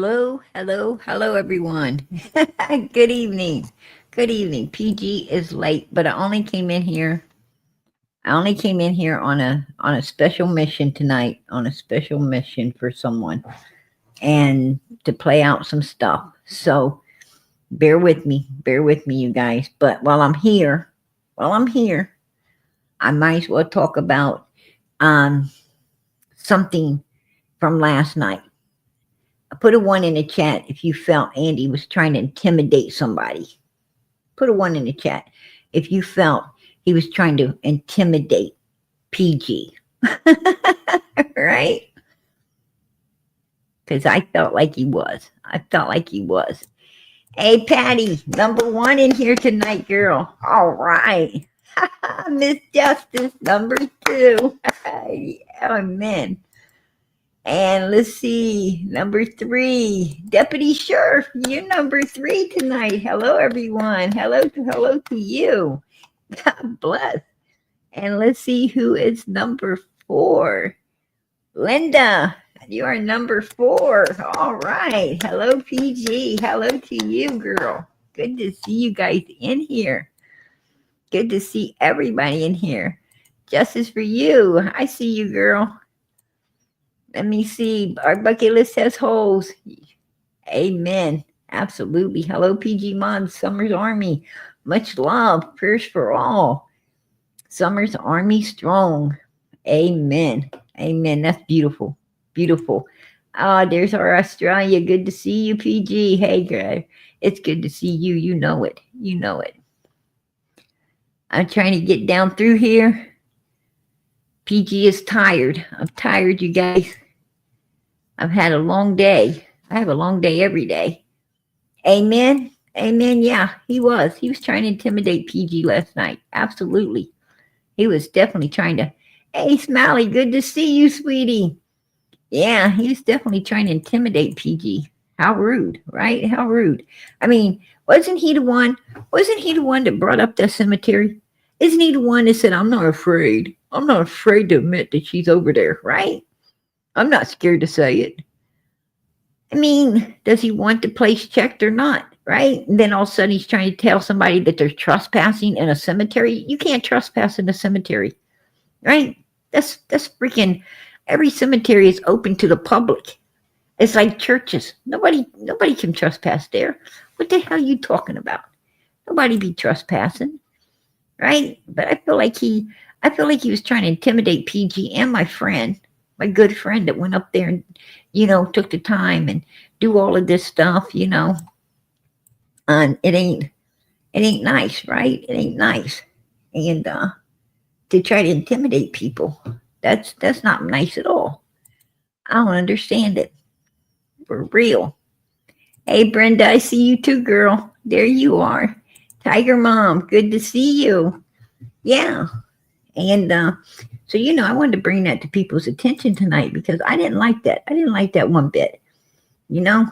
Hello, hello, hello, everyone. Good evening. Good evening. PG is late, but I only came in here. I only came in here on a special mission tonight, on a special mission for someone, and to play out some stuff. So bear with me, you guys. But while I'm here, I might as well talk about um something from last night. I put a one in the chat if you felt Andy was trying to intimidate somebody. Put a one in the chat if you felt he was trying to intimidate PG. Right? Because I felt like he was. I felt like he was. Hey, Patty, number one in here tonight, girl. All right. Miss Justice, number two. Amen. And let's see, number three, Deputy Sheriff, you're number three tonight. Hello, everyone. Hello to you. God bless. And let's see who is number four. Linda, you are number four. All right. Hello, PG. Hello to you, girl. Good to see you guys in here. Good to see everybody in here. Justice for you. I see you, girl. Let me see. Our bucket list has holes. Amen. Absolutely. Hello, PG Mod, Summer's Army. Much love. Prayers for all. Summer's Army strong. Amen. Amen. That's beautiful. Beautiful. Ah, there's our Australia. Good to see you, PG. Hey, girl. It's good to see you. You know it. You know it. I'm trying to get down through here. PG is tired. I'm tired, you guys. I've had a long day. I have a long day every day. Amen. Amen. Yeah, he was. He was trying to intimidate PG last night. Absolutely. He was definitely trying to. Hey, Smiley, good to see you, sweetie. Yeah, he was definitely trying to intimidate PG. How rude, right? How rude. I mean, wasn't he the one? Wasn't he the one that brought up that cemetery? Isn't he the one that said, I'm not afraid? I'm not afraid to admit that she's over there, right? I'm not scared to say it. I mean, does he want the place checked or not? Right? And then all of a sudden he's trying to tell somebody that they're trespassing in a cemetery. You can't trespass in a cemetery, right? That's freaking every cemetery is open to the public. It's like churches. Nobody can trespass there. What the hell are you talking about? Nobody be trespassing, right? But I feel like he was trying to intimidate PG and my good friend that went up there and took the time and do all of this stuff, and it ain't nice, right? It ain't nice. And to try to intimidate people, that's not nice at all. I don't understand it. For real. Hey, Brenda, I see you too, girl. There you are. Tiger Mom, good to see you. Yeah. And so, I wanted to bring that to people's attention tonight because I didn't like that. I didn't like that one bit. You know,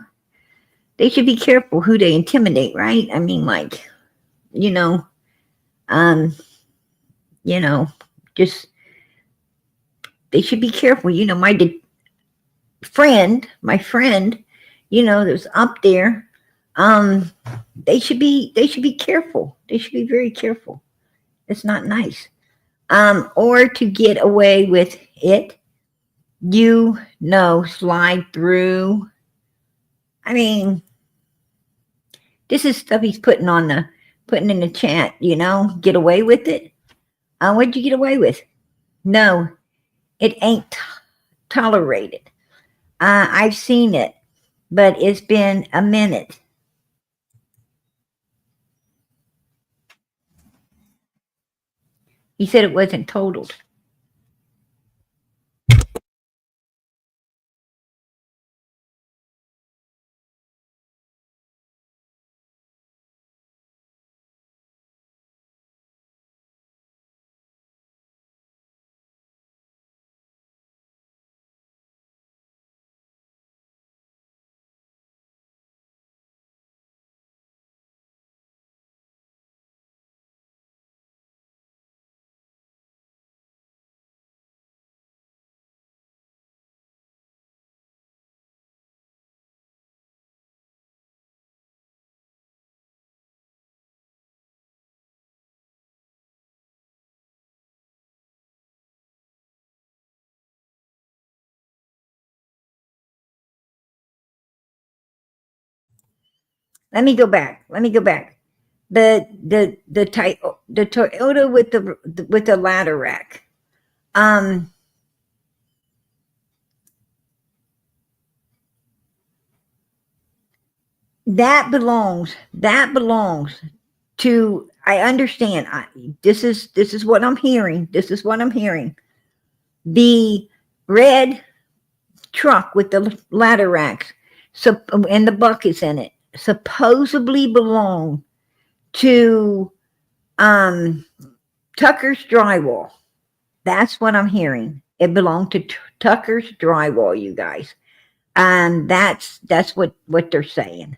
they should be careful who they intimidate, right? I mean, like, you know, um, you know, just they should be careful. My friend, that was up there. Um, they should be careful. They should be very careful. It's not nice. Or to get away with it, slide through. I mean, this is stuff he's putting in the chat. Get away with it. What'd you get away with? No, it ain't tolerated. I've seen it, but it's been a minute. He said it wasn't totaled. Let me go back. The Toyota with the ladder rack. Um, that belongs to. I understand. This is what I'm hearing. This is what I'm hearing. The red truck with the ladder racks, so and the buckets in it, supposedly belong to um Tucker's Drywall. That's what I'm hearing. It belonged to Tucker's Drywall, you guys. And that's what they're saying.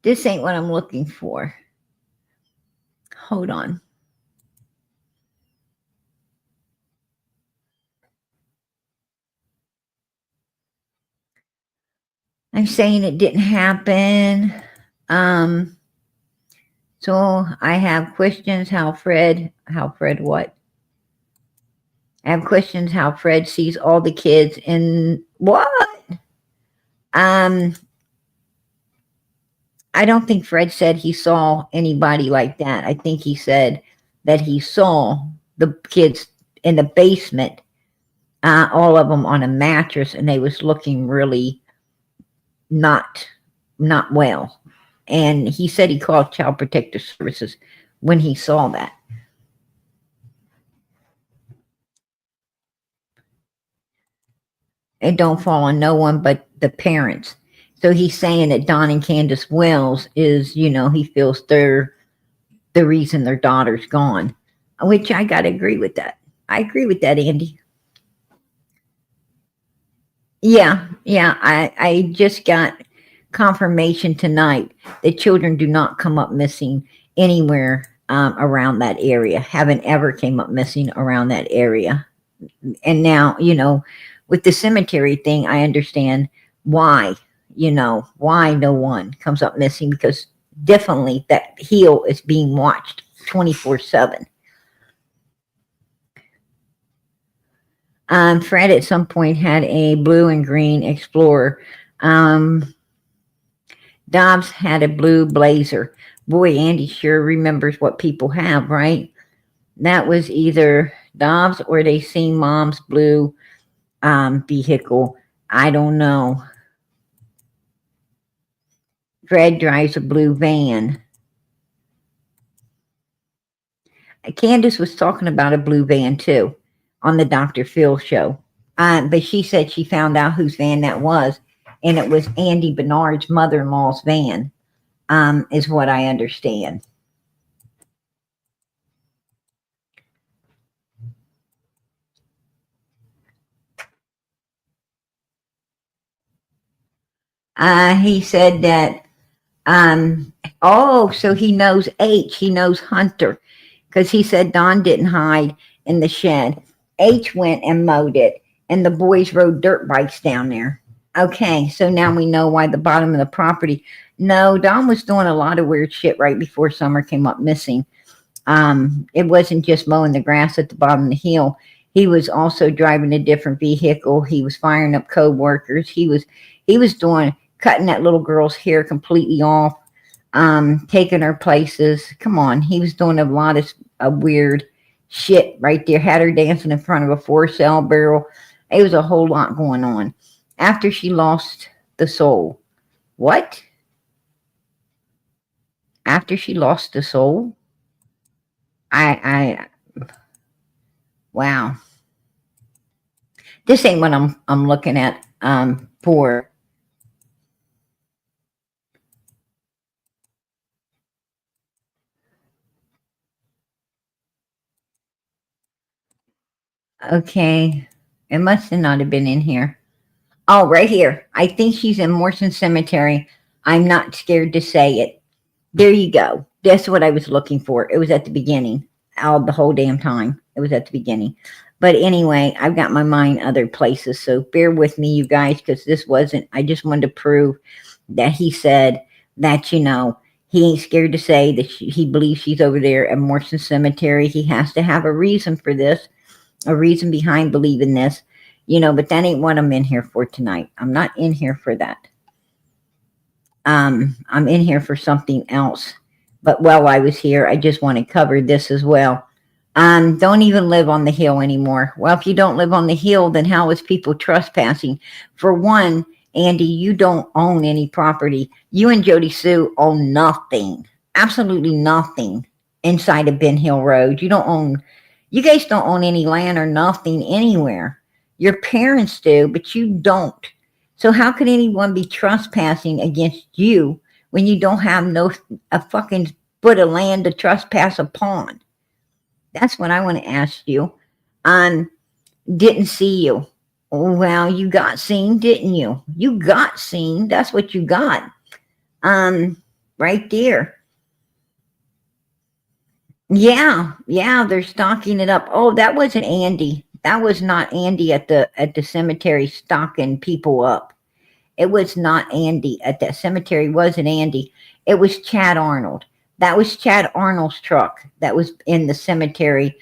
This ain't what I'm looking for. Hold on. I'm saying it didn't happen. Um, so I have questions how Fred what? I have questions how Fred sees all the kids in what? Um, I don't think Fred said he saw anybody like that. I think he said that he saw the kids in the basement, all of them on a mattress, and they was looking really not not well. And he said he called Child Protective Services when he saw that. It don't fall on no one but the parents. So he's saying that Don and Candace Wells is, he feels they're the reason their daughter's gone, which I got to agree with that. I agree with that, Andy. Yeah, yeah. I just got confirmation tonight that children do not come up missing anywhere around that area. Haven't ever came up missing around that area. And now, with the cemetery thing, I understand why. Why no one comes up missing, because definitely that heel is being watched 24/7. Fred at some point had a blue and green Explorer. Um, Dobbs had a blue Blazer. Boy, Andy sure remembers what people have, right? That was either Dobbs or they seen Mom's blue vehicle. I don't know. Fred drives a blue van. Candace was talking about a blue van too on the Dr. Phil show. But she said she found out whose van that was, and it was Andy Bernard's mother in law's van, is what I understand. He said that, so he knows H, he knows Hunter, because he said Don didn't hide in the shed. H went and mowed it, and the boys rode dirt bikes down there. Okay, so now we know why the bottom of the property. No, Don was doing a lot of weird shit right before Summer came up missing. It wasn't just mowing the grass at the bottom of the hill. He was also driving a different vehicle. He was firing up co-workers. He was doing cutting that little girl's hair completely off, taking her places. Come on, he was doing a lot of weird shit right there. Had her dancing in front of a for-sale barrel. It was a whole lot going on. After she lost the soul. What? After she lost the soul? I wow. This ain't what I'm looking at for. Okay. It must have not have been in here. Oh, right here. I think she's in Morrison Cemetery. I'm not scared to say it. There you go. That's what I was looking for. It was at the beginning. All the whole damn time. It was at the beginning. But anyway, I've got my mind other places. So bear with me, you guys, because this wasn't, I just wanted to prove that he said that, he ain't scared to say that he believes she's over there at Morrison Cemetery. He has to have a reason for this. a reason behind believing this, but that ain't what I'm in here for tonight. I'm not in here for that. I'm in here for something else. But while I was here, I just want to cover this as well. Don't even live on the hill anymore. Well, if you don't live on the hill, then how is people trespassing? For one, Andy, you don't own any property. You and Jody Sue own nothing. Absolutely nothing inside of Ben Hill Road. You guys don't own any land or nothing anywhere. Your parents do, but you don't. So how could anyone be trespassing against you when you don't have a fucking foot of land to trespass upon? That's what I want to ask you. Didn't see you. Well, you got seen, didn't you? You got seen. That's what you got. Right there. Yeah, they're stocking it up. Oh, that wasn't Andy. That was not Andy at the cemetery stocking people up. It was not Andy at that cemetery. Wasn't Andy. It was Chad Arnold. That was Chad Arnold's truck that was in the cemetery,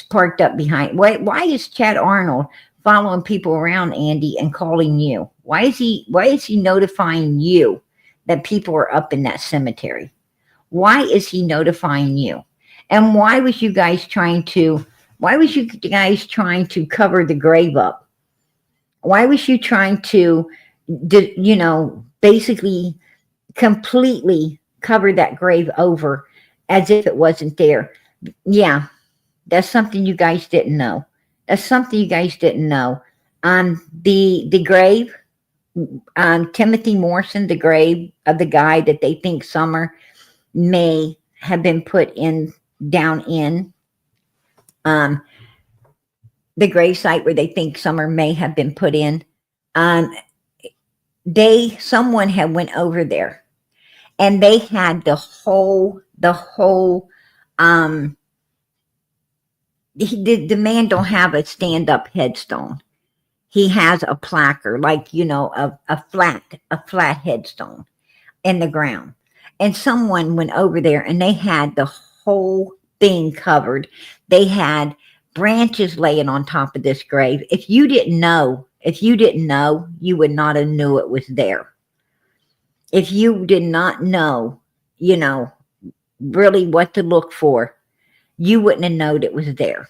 parked up behind. Why is Chad Arnold following people around, Andy, and calling you? Why is he notifying you that people are up in that cemetery? Why is he notifying you? And why was you guys trying to cover the grave up? Why was you trying to, basically completely cover that grave over as if it wasn't there? Yeah, that's something you guys didn't know. The grave, Timothy Morrison, the grave of the guy that they think Summer may have been put in down in, the grave site where they think Summer may have been put in. Someone had went over there, and they had the whole. The man don't have a stand-up headstone. He has a placard, like a flat headstone in the ground. And someone went over there, and they had the whole thing covered. They had branches laying on top of this grave. If you didn't know, you would not have knew it was there. If you did not know, really what to look for, you wouldn't have known it was there.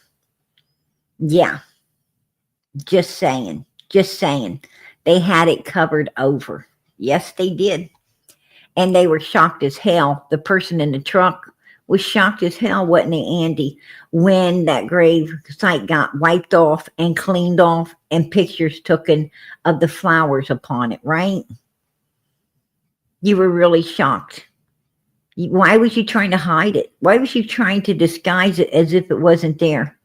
Yeah. Just saying. They had it covered over. Yes, they did. And they were shocked as hell. The person in the truck was shocked as hell, wasn't he, Andy, when that grave site got wiped off and cleaned off and pictures taken of the flowers upon it, right? You were really shocked. Why was you trying to hide it? Why was you trying to disguise it as if it wasn't there?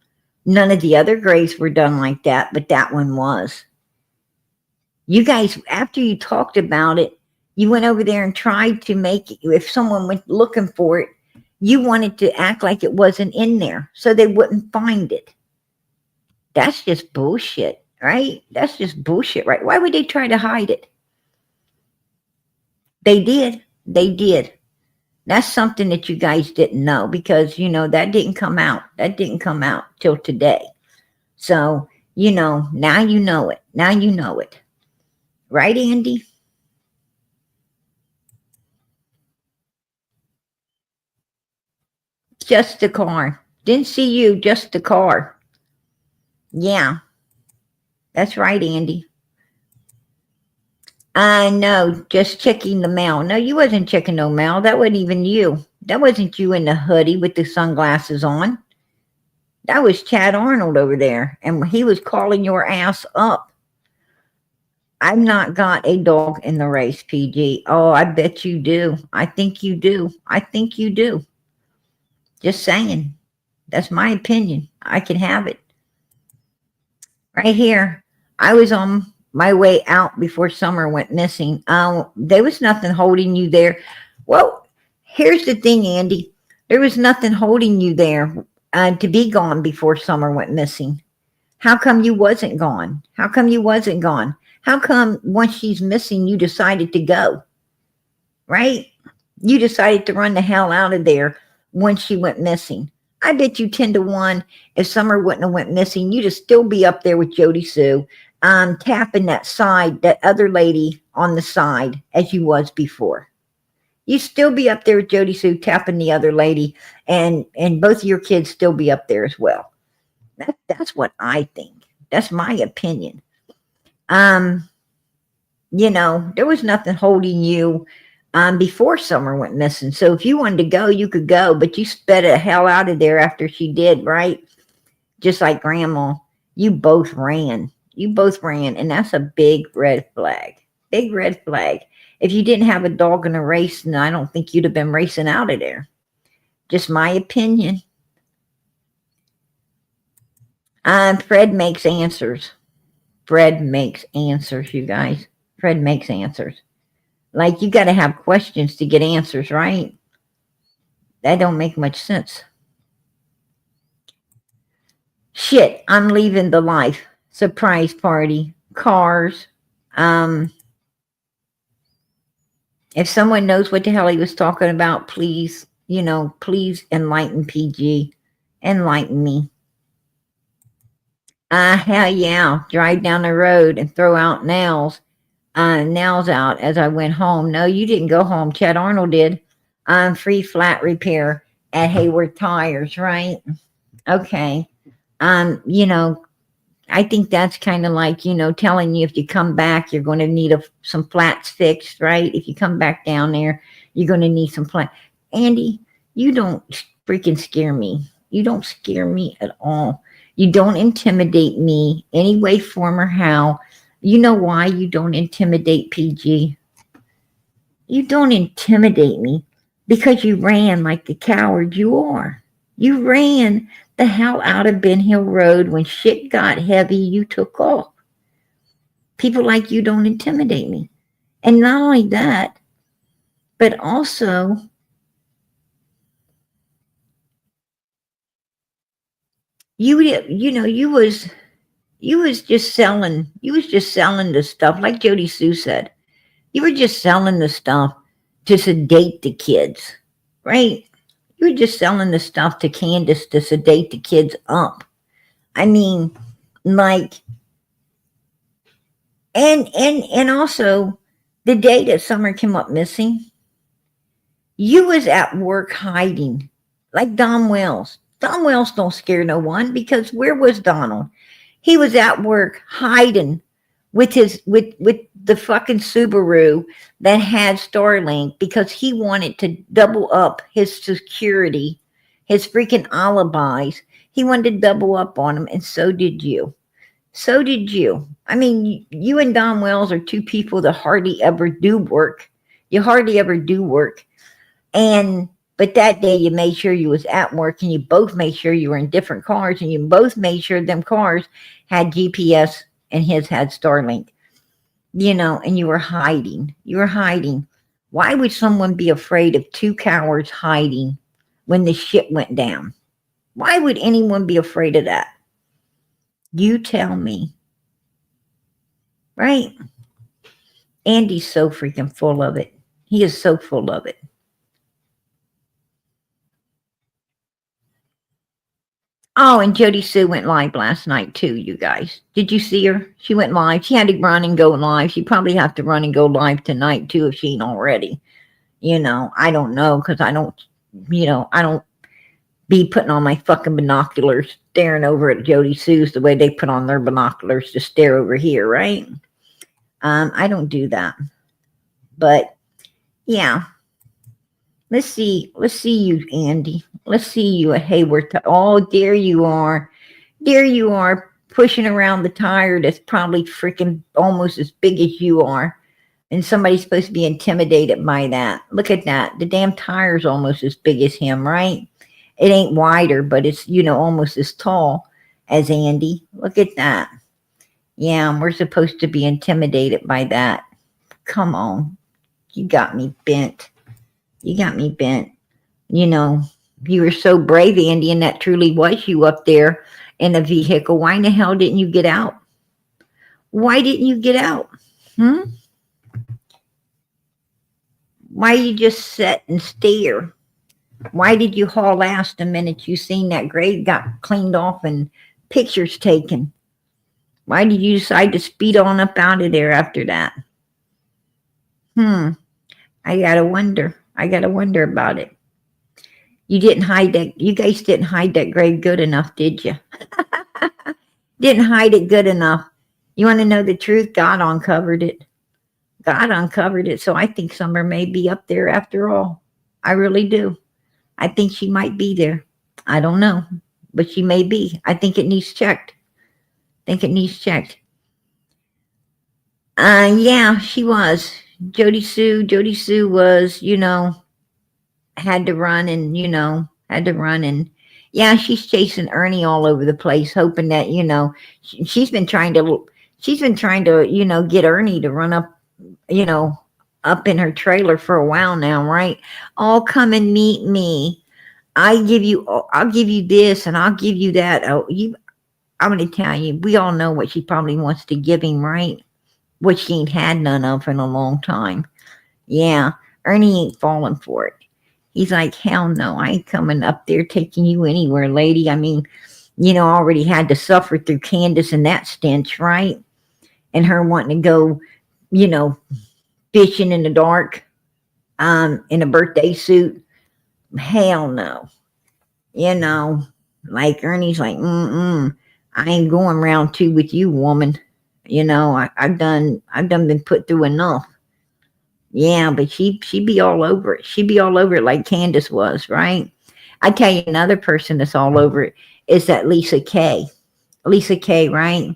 None of the other graves were done like that, but that one was. You guys, after you talked about it, you went over there and tried to make it, if someone went looking for it, you wanted to act like it wasn't in there so they wouldn't find it. That's just bullshit, right? That's just bullshit, right? Why would they try to hide it? They did. That's something that you guys didn't know, because, that didn't come out. That didn't come out till today. So, now you know it. Right, Andy? Just the car. Didn't see you, just the car. Yeah. That's right, Andy. I know, just checking the mail. No, you wasn't checking no mail. That wasn't even you. That wasn't you in the hoodie with the sunglasses on. That was Chad Arnold over there, and he was calling your ass up. I've not got a dog in the race, PG. Oh, I bet you do. I think you do. Just saying. That's my opinion. I can have it. Right here. I was on my way out before Summer went missing. There was nothing holding you there. Well, here's the thing, Andy. There was nothing holding you there to be gone before Summer went missing. How come you wasn't gone? How come once she's missing, you decided to go? Right? You decided to run the hell out of there once she went missing. I bet you 10 to 1, if Summer wouldn't have went missing, you'd have still be up there with Jody Sue, tapping that other lady on the side as you was before. You still be up there with Jody Sue tapping the other lady, and both of your kids still be up there as well. That's what I think. That's my opinion. There was nothing holding you before Summer went missing. So if you wanted to go, you could go, but you sped the hell out of there after she did, right? Just like Grandma. You both ran. And that's a big red flag. Big red flag. If you didn't have a dog in a race, then I don't think you'd have been racing out of there. Just my opinion. Fred makes answers. Fred makes answers, you guys. Fred makes answers. Like, you got to have questions to get answers, right? That don't make much sense. Shit, I'm leaving the life. Surprise party. Cars. If someone knows what the hell he was talking about, please, please enlighten PG. Enlighten me. Hell yeah. Drive down the road and throw out nails out as I went home. No, you didn't go home. Chad Arnold did. Free flat repair at Hayward Tires, right? Okay. I think that's kind of like, telling you if you come back, you're going to need some flats fixed, right? If you come back down there, you're going to need some flats. Andy, you don't freaking scare me. You don't scare me at all. You don't intimidate me any way, form, or how. You know why you don't intimidate PG? You don't intimidate me because you ran like the coward you are. You ran the hell out of Ben Hill Road. When shit got heavy, you took off. People like you don't intimidate me. And not only that, but also you was just selling the stuff, like Jody Sue said. You were just selling the stuff to sedate the kids, right? You were just selling the stuff to Candace to sedate the kids up. I mean, like, and also the day that Summer came up missing, you was at work hiding, like Don Wells. Don Wells don't scare no one, because where was Donald? He was at work hiding with the fucking Subaru that had Starlink, because he wanted to double up his security, his freaking alibis. He wanted to double up on him, and so did you. So did you. I mean, you and Don Wells are two people that hardly ever do work. You hardly ever do work. But that day you made sure you was at work, and you both made sure you were in different cars, and you both made sure them cars had GPS and his had Starlink. And you were hiding. You were hiding. Why would someone be afraid of two cowards hiding when the shit went down? Why would anyone be afraid of that? You tell me. Right? Andy's so freaking full of it. He is so full of it. Oh, and Jody Sue went live last night too, you guys. Did you see her? She went live. She had to run and go live. She probably have to run and go live tonight too, if she ain't already. I don't know, because I don't be putting on my fucking binoculars, staring over at Jody Sue's the way they put on their binoculars to stare over here, right? I don't do that. But yeah. Let's see you, Andy. Let's see you at Hayward. Oh, there you are. There you are, pushing around the tire that's probably freaking almost as big as you are. And somebody's supposed to be intimidated by that. Look at that. The damn tire's almost as big as him, right? It ain't wider, but it's, almost as tall as Andy. Look at that. Yeah, we're supposed to be intimidated by that. Come on. You got me bent. You got me bent. You were so brave, Andy, and that truly was you up there in a vehicle. Why in the hell didn't you get out? Why didn't you get out? Why you just sit and stare? Why did you haul ass the minute you seen that grave got cleaned off and pictures taken? Why did you decide to speed on up out of there after that? Hmm. I gotta wonder. I gotta wonder about it. You didn't hide that. You guys didn't hide that grave good enough, did you? Didn't hide it good enough. You want to know the truth? God uncovered it. God uncovered it. So I think Summer may be up there after all. I really do. I think she might be there. I don't know, but she may be. I think it needs checked. I think it needs checked. Yeah, she was. Jody Sue was, had to run and, had to run and, yeah, she's chasing Ernie all over the place, hoping that, she's been trying to, get Ernie to run up, you know, up in her trailer for a while now, right? Oh, come and meet me. I'll give you this and I'll give you that. I'm going to tell you, we all know what she probably wants to give him, right? Which she ain't had none of in a long time. Yeah, Ernie ain't falling for it. He's like, hell no, I ain't coming up there taking you anywhere, lady. I mean, I already had to suffer through Candace and that stench, right? And her wanting to go, you know, fishing in the dark, in a birthday suit. Hell no. You know, like Ernie's like, I ain't going round two with you, woman. I've done been put through enough. Yeah, but she be all over it. She be all over it like Candace was, right? I tell you another person that's all over it is that Lisa Kay. Lisa Kay, right?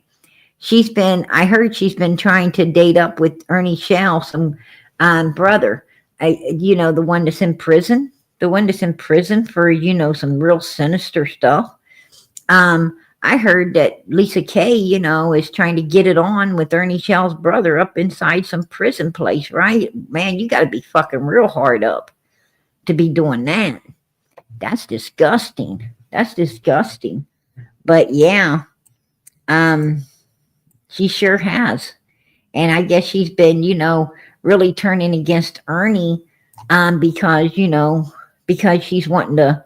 I heard she's been trying to date up with Ernie Shell, some brother. The one that's in prison, the one that's in prison for, some real sinister stuff. I heard that Lisa Kay, is trying to get it on with Ernie Shell's brother up inside some prison place, right? Man, you got to be fucking real hard up to be doing that. That's disgusting. That's disgusting. But yeah, um, she sure has. And I guess she's been, really turning against Ernie, because, because she's wanting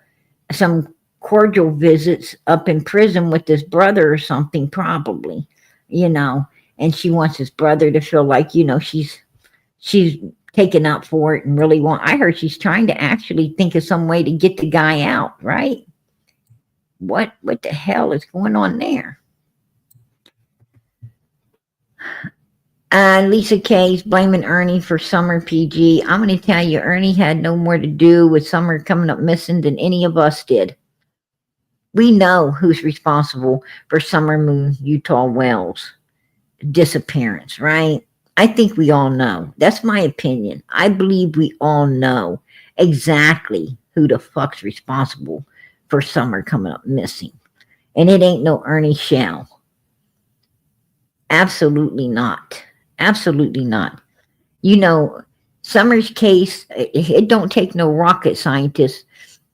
some cordial visits up in prison with his brother or something, probably, you know, and she wants his brother to feel like, she's taken up for it and really I heard she's trying to actually think of some way to get the guy out, right? What the hell is going on there? Lisa K's blaming Ernie for Summer PG. I'm going to tell you, Ernie had no more to do with Summer coming up missing than any of us did. We know who's responsible for Summer Moon Utah Wells' disappearance, right? I think we all know. That's my opinion. I believe we all know exactly who the fuck's responsible for Summer coming up missing. And it ain't no Ernie Shell. Absolutely not. Absolutely not. Summer's case, it don't take no rocket scientist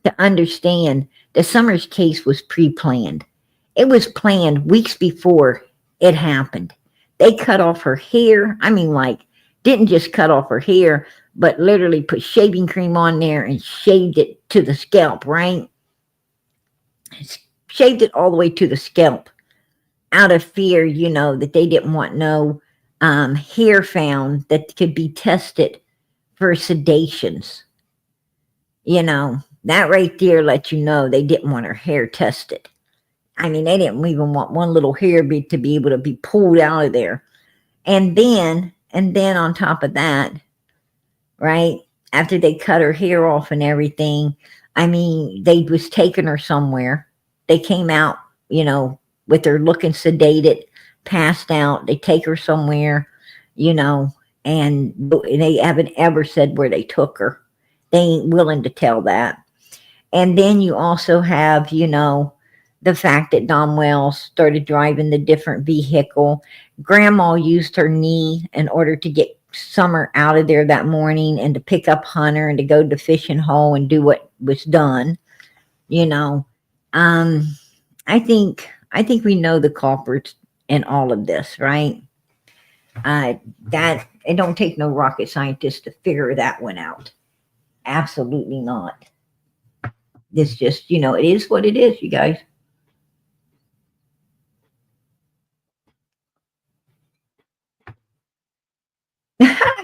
to understand that Summer's case was pre-planned. It was planned weeks before it happened. They cut off her hair. I mean, like, didn't just cut off her hair, but literally put shaving cream on there and shaved it to the scalp, right? Shaved it all the way to the scalp out of fear, that they didn't want no hair found that could be tested for sedations. That right there let you know they didn't want her hair tested. I mean, they didn't even want one little hair to be able to be pulled out of there. And then on top of that, right, after they cut her hair off and everything, I mean, they was taking her somewhere. They came out, with her looking sedated, passed out. They take her somewhere, and they haven't ever said where they took her. They ain't willing to tell that. And then you also have, the fact that Don Wells started driving the different vehicle. Grandma used her knee in order to get Summer out of there that morning and to pick up Hunter and to go to the fishing hole and do what was done. I think we know the culprits in all of this, right? That it don't take no rocket scientist to figure that one out. Absolutely not. It's just, it is what it is, you guys.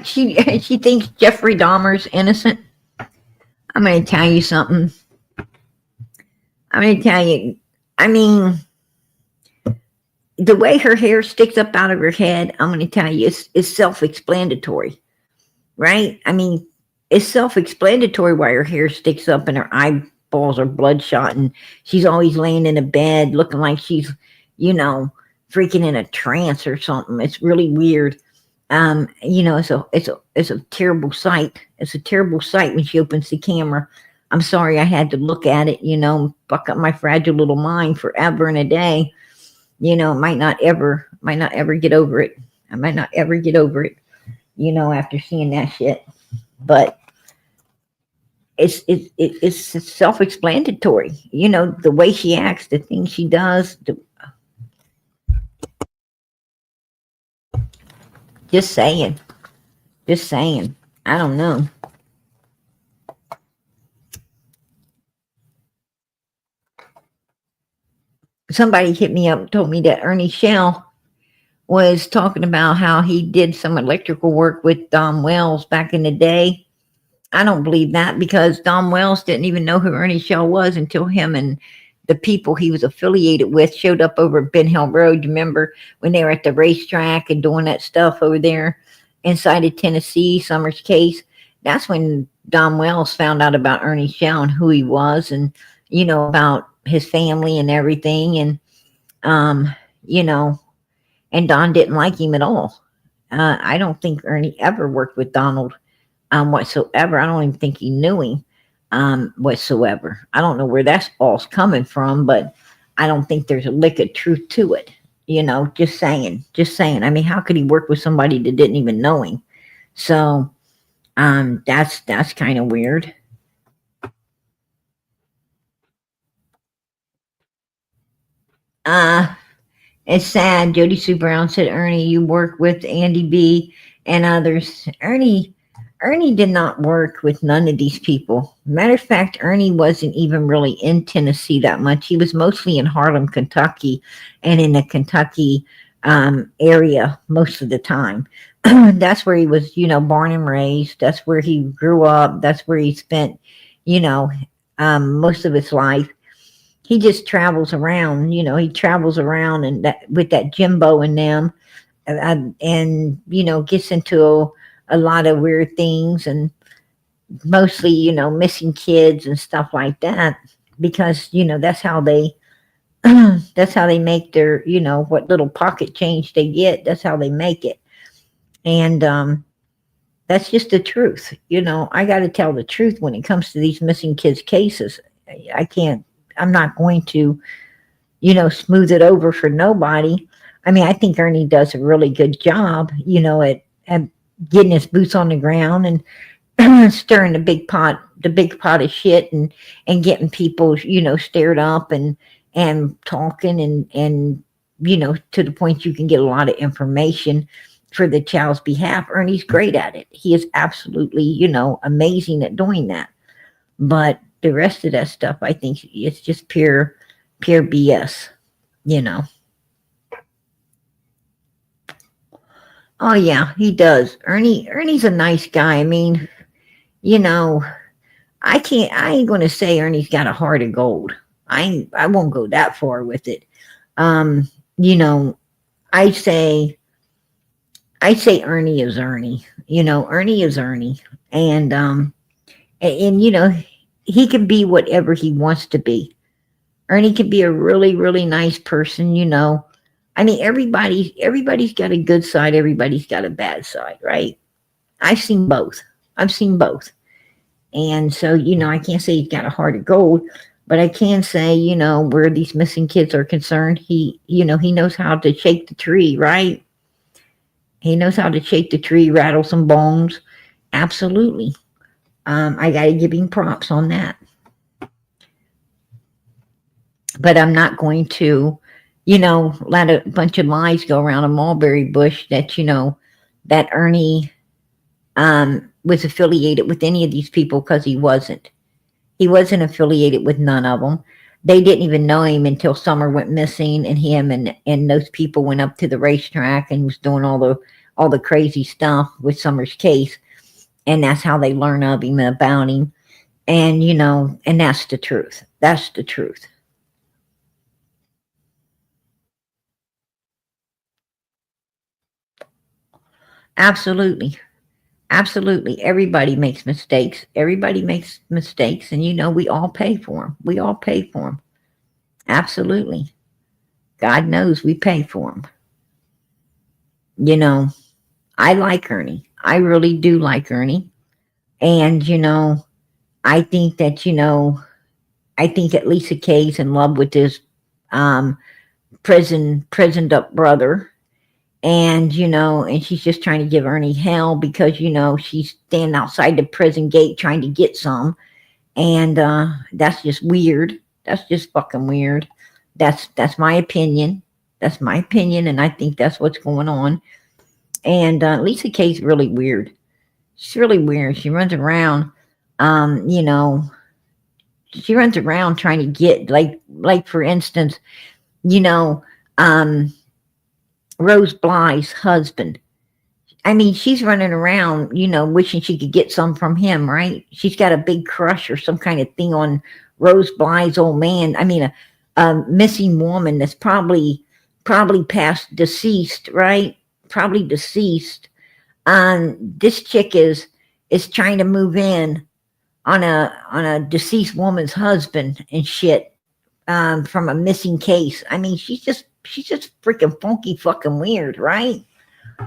She thinks Jeffrey Dahmer's innocent. I'm going to tell you something. I'm going to tell you. I mean, the way her hair sticks up out of her head, I'm going to tell you, is self-explanatory, right? I mean, it's self-explanatory why her hair sticks up and her eyeballs are bloodshot, and she's always laying in a bed looking like she's, you know, freaking in a trance or something. It's really weird. It's a terrible sight. It's a terrible sight when she opens the camera. I'm sorry I had to look at it, buck up my fragile little mind forever and a day. Might not ever get over it. I might not ever get over it, after seeing that shit. But it's self-explanatory. The way she acts, the things she does. Just saying. Just saying. I don't know. Somebody hit me up and told me that Ernie Shell was talking about how he did some electrical work with Don Wells back in the day. I don't believe that, because Don Wells didn't even know who Ernie Shell was until him and the people he was affiliated with showed up over at Ben Hill Road. You remember when they were at the racetrack and doing that stuff over there inside of Tennessee, Summers case? That's when Don Wells found out about Ernie Shell and who he was, and about his family and everything. And and Don didn't like him at all. I don't think Ernie ever worked with Donald whatsoever. I don't even think he knew him whatsoever. I don't know where that's all's coming from, but I don't think there's a lick of truth to it. Just saying. Just saying. I mean, how could he work with somebody that didn't even know him? So that's kind of weird. It's sad. Jody Sue Brown said, Ernie, you work with Andy B and others. Ernie did not work with none of these people. Matter of fact, Ernie wasn't even really in Tennessee that much. He was mostly in Harlem, Kentucky, and in the Kentucky area most of the time. That's where he was, born and raised. That's where he grew up. That's where he spent, most of his life. He just travels around. He travels around and with that Jimbo and them, and gets into a lot of weird things, and mostly missing kids and stuff like that, because that's how they that's how they make their what little pocket change they get. That's how they make it. And that's just the truth. I got to tell the truth when it comes to these missing kids cases. I'm not going to smooth it over for nobody. I mean, I think Ernie does a really good job at getting his boots on the ground and stirring the big pot of shit, and getting people stirred up and talking, and to the point you can get a lot of information for the child's behalf. Ernie's great at it. He is absolutely amazing at doing that. But the rest of that stuff, I think it's just pure BS. Oh yeah, he does. Ernie's a nice guy. I mean, I ain't gonna say Ernie's got a heart of gold. I won't go that far with it. Um, you know, I say Ernie is Ernie. Ernie is Ernie. And he can be whatever he wants to be. Ernie can be a really, really nice person. I mean, everybody's got a good side, everybody's got a bad side, right? I've seen both. I've seen both. And so, I can't say he's got a heart of gold, but I can say, where these missing kids are concerned, he knows how to shake the tree, right? He knows how to shake the tree, rattle some bones. Absolutely. I got to give him props on that. But I'm not going to, let a bunch of lies go around a mulberry bush that, that Ernie was affiliated with any of these people, because he wasn't. He wasn't affiliated with none of them. They didn't even know him until Summer went missing, and him and those people went up to the racetrack and was doing all the crazy stuff with Summer's case, and that's how they learn of him and about him. And and that's the truth. That's the truth. Absolutely. Absolutely. Everybody makes mistakes. Everybody makes mistakes, and we all pay for them. We all pay for them. Absolutely. God knows we pay for them. I like Ernie. I really do like Ernie. And, I think that, I think that Lisa Kay's in love with this um, prisoned up brother. And, and she's just trying to give Ernie hell because, she's standing outside the prison gate trying to get some. And that's just weird. That's just fucking weird. That's my opinion. That's my opinion. And I think that's what's going on. And Lisa Kay's really weird. She's really weird. She runs around, um, you know, she runs around trying to get like for instance, you know, um, Rose Bly's husband. I mean, she's running around, wishing she could get some from him, right? She's got a big crush or some kind of thing on Rose Bly's old man. I mean, a missing woman that's probably past deceased, right? Probably deceased. This chick is trying to move in on a deceased woman's husband and shit, from a missing case. I mean, she's just freaking funky fucking weird, right?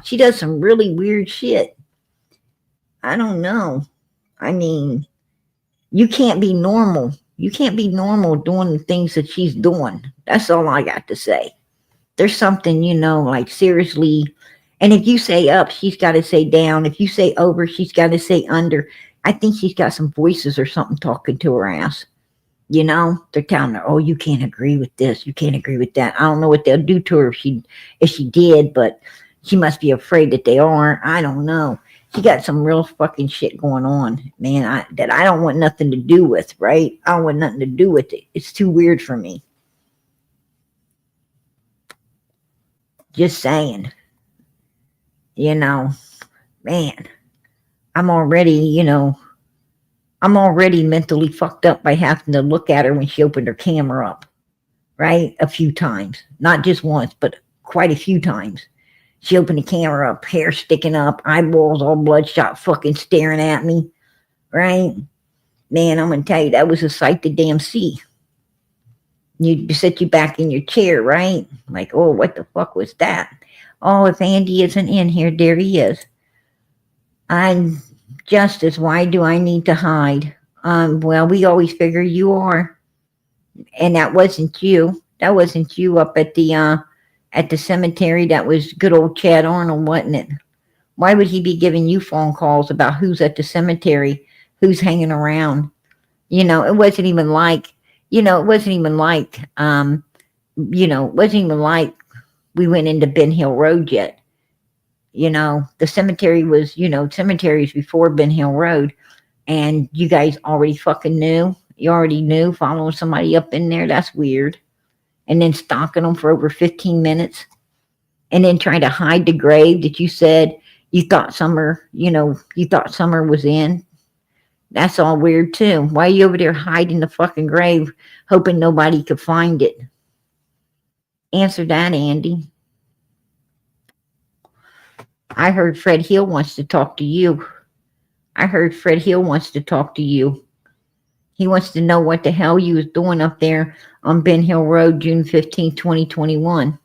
She does some really weird shit. I don't know. I mean, you can't be normal. You can't be normal doing the things that she's doing. That's all I got to say. There's something, like seriously. And if you say up, she's got to say down. If you say over, she's got to say under. I think she's got some voices or something talking to her ass. They're telling her, "Oh, you can't agree with this. You can't agree with that." I don't know what they'll do to her if she did, but she must be afraid that they aren't. I don't know. She got some real fucking shit going on, man. That I don't want nothing to do with. Right? I don't want nothing to do with it. It's too weird for me. Just saying. Man, I'm already, I'm already mentally fucked up by having to look at her when she opened her camera up, right? A few times. Not just once, but quite a few times. She opened the camera up, hair sticking up, eyeballs all bloodshot, fucking staring at me, right? Man, I'm going to tell you, that was a sight to damn see. You sit you back in your chair, right? Like, oh, what the fuck was that? Oh, if Andy isn't in here, there he is. I'm Justice. Why do I need to hide? Well, we always figure you are, and that wasn't you. That wasn't you up at the cemetery. That was good old Chad Arnold, wasn't it? Why would he be giving you phone calls about who's at the cemetery, who's hanging around? It wasn't even like, it wasn't even like, it wasn't even like we went into Ben Hill Road yet. The cemetery was, cemeteries before Ben Hill Road, and you guys already fucking knew. You already knew following somebody up in there. That's weird. And then stalking them for over 15 minutes, and then trying to hide the grave that you said you thought Summer was in. That's all weird too. Why are you over there hiding the fucking grave, hoping nobody could find it? Answer that, Andy. I heard Fred Hill wants to talk to you. I heard Fred Hill wants to talk to you. He wants to know what the hell you was doing up there on Ben Hill Road, June 15, 2021.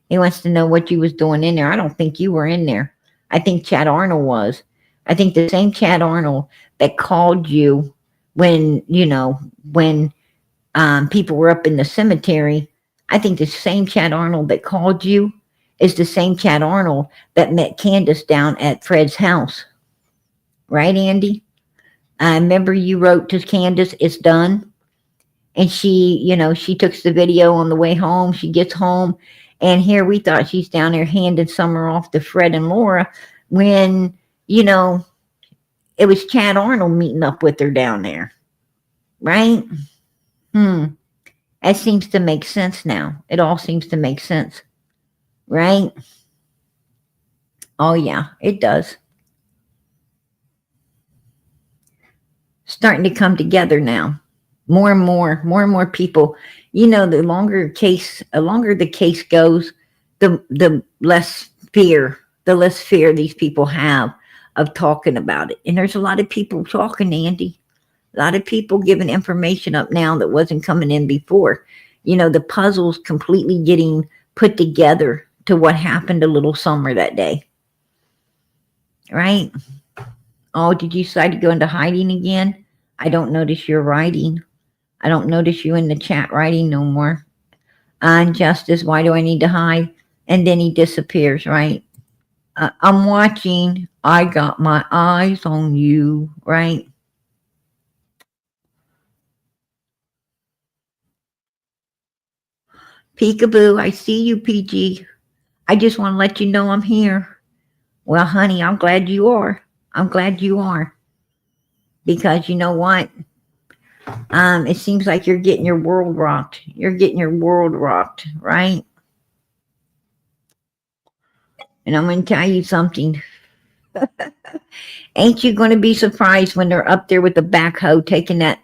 He wants to know what you was doing in there. I don't think you were in there. I think Chad Arnold was. I think the same Chad Arnold that called you when people were up in the cemetery. I think the same Chad Arnold that called you is the same Chad Arnold that met Candace down at Fred's house. Right, Andy? I remember you wrote to Candace, "It's done." And she took the video on the way home. She gets home, and here we thought she's down there handing Summer off to Fred and Laura when, it was Chad Arnold meeting up with her down there. right? Hmm. That seems to make sense now. It all seems to make sense, right? Oh, yeah, it does. Starting to come together now. More and more people. You know, the longer the case goes, the less fear these people have of talking about it. And there's a lot of people talking, Andy. A lot of people giving information up now that wasn't coming in before. You know, the puzzle's completely getting put together to what happened to little Summer that day. Right? Oh, did you decide to go into hiding again? I don't notice you're writing. I don't notice you in the chat writing no more. Justice, why do I need to hide? And then he disappears, right? I'm watching. I got my eyes on you, right? Peekaboo, I see you, PG. I just want to let you know I'm here. Well, honey, I'm glad you are. I'm glad you are. Because you know what? It seems like you're getting your world rocked. You're getting your world rocked, right? And I'm going to tell you something. Ain't you going to be surprised when they're up there with the backhoe taking that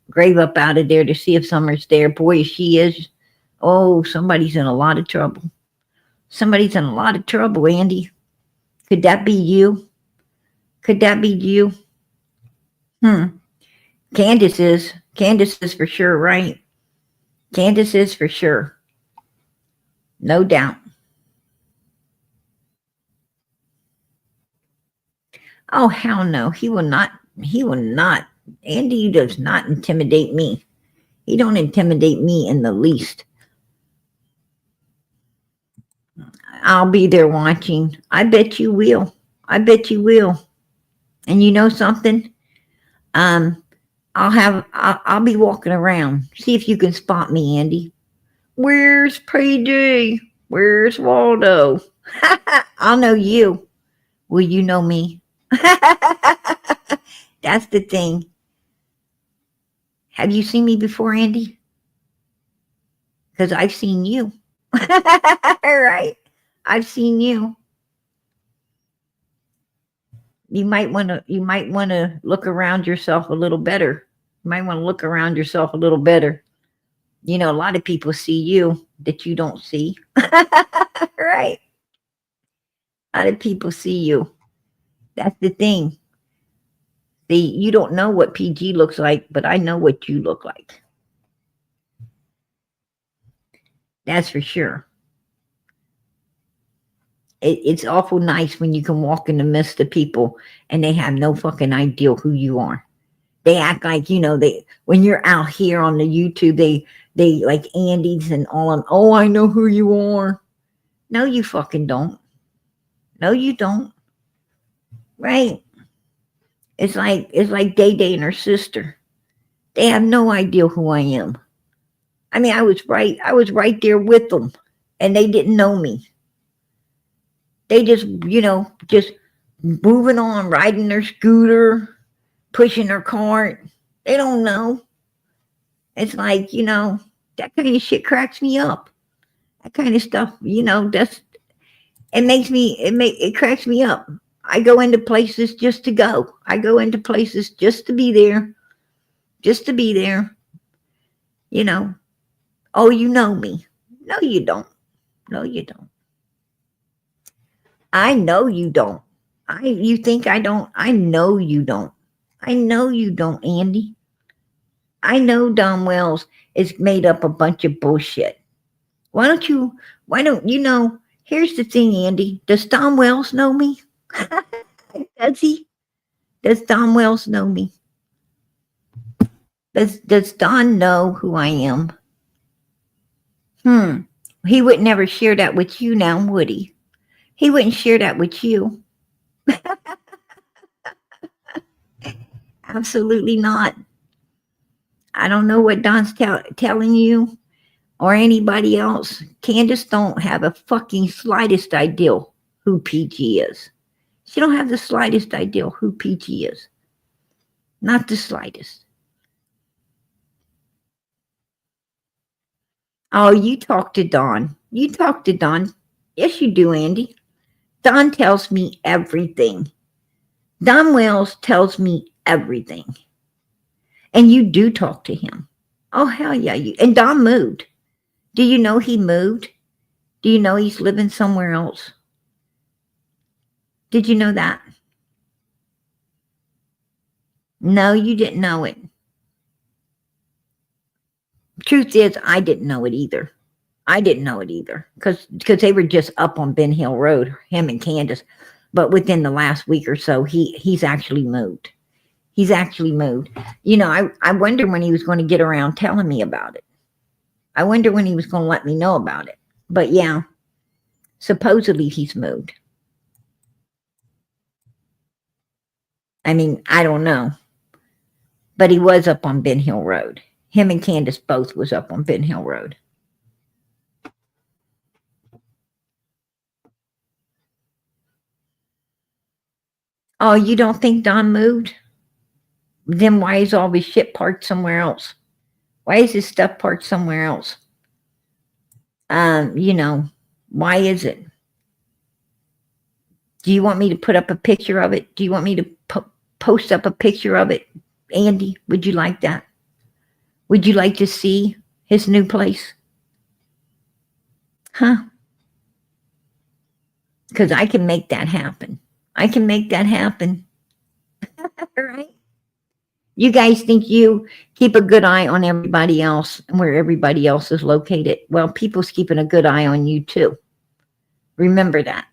grave up out of there to see if Summer's there? Boy, if she is. Oh, somebody's in a lot of trouble. Somebody's in a lot of trouble, Andy. Could that be you? Could that be you? Candace is. Candace is for sure, right? Candace is for sure. No doubt. Oh, hell no. He will not. He will not. Andy does not intimidate me. He don't intimidate me in the least. I'll be there watching. I bet you will. I bet you will. And you know something? Um, I'll be walking around. See if you can spot me, Andy. Where's PD? Where's Waldo? I'll know you. Will you know me? That's the thing. Have you seen me before, Andy? Because I've seen you. Right. I've seen you. You might want to look around yourself a little better. You might want to look around yourself a little better. You know, a lot of people see you that you don't see. Right. A lot of people see you. That's the thing. See, you don't know what PG looks like, but I know what you look like. That's for sure. It's awful nice when you can walk in the midst of people and they have no fucking idea who you are. They act like, you know, they when you're out here on the YouTube, they like Andes and all on, oh, I know who you are. No, you fucking don't. No, you don't. Right. It's like Day Day and her sister. They have no idea who I am. I mean, I was right there with them and they didn't know me. They just moving on, riding their scooter, pushing their cart. They don't know. It's like, that kind of shit cracks me up. That kind of stuff, it cracks me up. I go into places just to go. I go into places just to be there. Just to be there. You know. Oh, you know me. No, you don't. No, you don't. I know you don't. You think I don't? I know you don't. I know you don't, Andy. I know Don Wells is made up a bunch of bullshit. Why don't you know? Here's the thing, Andy. Does Don Wells know me? Does he? Does Don Wells know me? Does Don know who I am? He would never share that with you now, would he? He wouldn't share that with you. Absolutely not. I don't know what Don's telling you or anybody else. Candace don't have a fucking slightest idea who PG is. She don't have the slightest idea who PG is. Not the slightest. Oh, you talk to Dawn. You talk to Dawn. Yes, you do, Andy. Don tells me everything. Don Wells tells me everything. And you do talk to him. Oh, hell yeah. And Don moved. Do you know he moved? Do you know he's living somewhere else? Did you know that? No, you didn't know it. Truth is, I didn't know it either. I didn't know it either because they were just up on Ben Hill Road, him and Candace. But within the last week or so, he's actually moved. He's actually moved. You know, I wonder when he was going to get around telling me about it. I wonder when he was going to let me know about it. But yeah, supposedly he's moved. I mean, I don't know. But he was up on Ben Hill Road. Him and Candace both was up on Ben Hill Road. Oh, you don't think Don moved? Then why is all his shit parked somewhere else? Why is his stuff parked somewhere else? You know, why is it? Do you want me to put up a picture of it? Do you want me to post up a picture of it? Andy, would you like that? Would you like to see his new place? Huh? Because I can make that happen. I can make that happen. Right? You guys think you keep a good eye on everybody else and where everybody else is located. Well, people's keeping a good eye on you too. Remember that.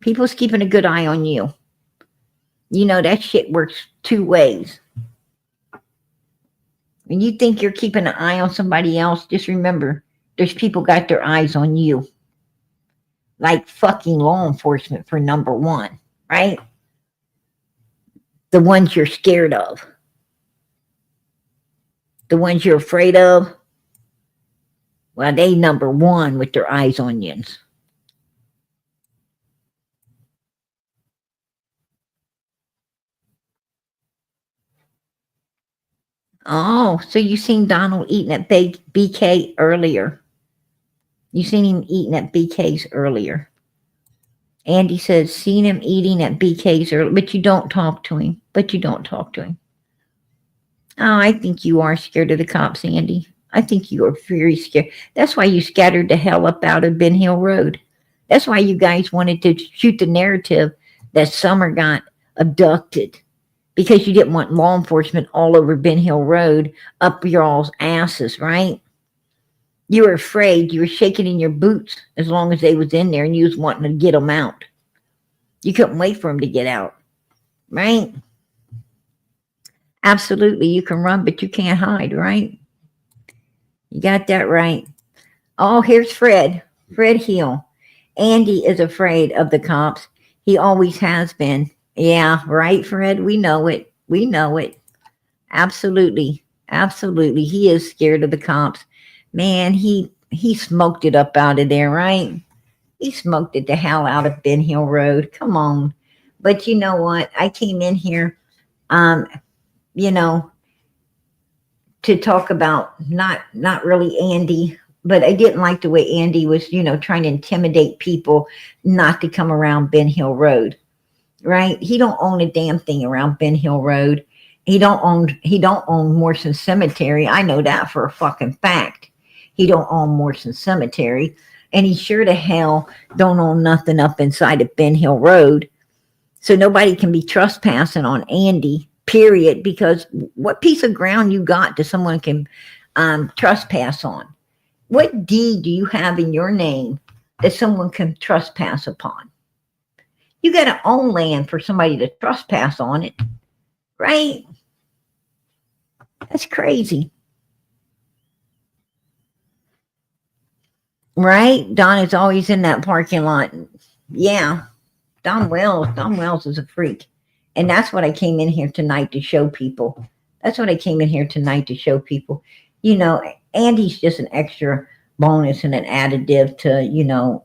People's keeping a good eye on you. You know, that shit works two ways. When you think you're keeping an eye on somebody else, just remember there's people got their eyes on you. Like fucking law enforcement for number one, right? The ones you're scared of. The ones you're afraid of. Well, they number one with their eyes on you. Oh, so you seen Donald eating at BK earlier. You seen him eating at BK's earlier. Andy says, seen him eating at BK's earlier, but you don't talk to him. Oh, I think you are scared of the cops, Andy. I think you are very scared. That's why you scattered the hell up out of Ben Hill Road. That's why you guys wanted to shoot the narrative that Summer got abducted. Because you didn't want law enforcement all over Ben Hill Road up y'all's asses, right? You were afraid. You were shaking in your boots as long as they was in there and you was wanting to get them out. You couldn't wait for them to get out, right? Absolutely. You can run, but you can't hide, right? You got that right. Oh, here's Fred. Fred Hill. Andy is afraid of the cops. He always has been. Yeah, right, Fred? We know it. We know it. Absolutely. Absolutely. He is scared of the cops. Man, he smoked it up out of there, right? He smoked it the hell out of Ben Hill Road. Come on. But you know what? I came in here, um, you know, to talk about not really Andy, but I didn't like the way Andy was, trying to intimidate people not to come around Ben Hill Road. Right? He don't own a damn thing around Ben Hill Road. He don't own Morrison Cemetery. I know that for a fucking fact. He don't own Morrison Cemetery. And he sure to hell don't own nothing up inside of Ben Hill Road. So nobody can be trespassing on Andy, period, because what piece of ground you got that someone can trespass on? What deed do you have in your name that someone can trespass upon? You got to own land for somebody to trespass on it, right? That's crazy. Right? Don is always in that parking lot. Yeah. Don Wells is a freak. And that's what I came in here tonight to show people. Andy's just an extra bonus and an additive to,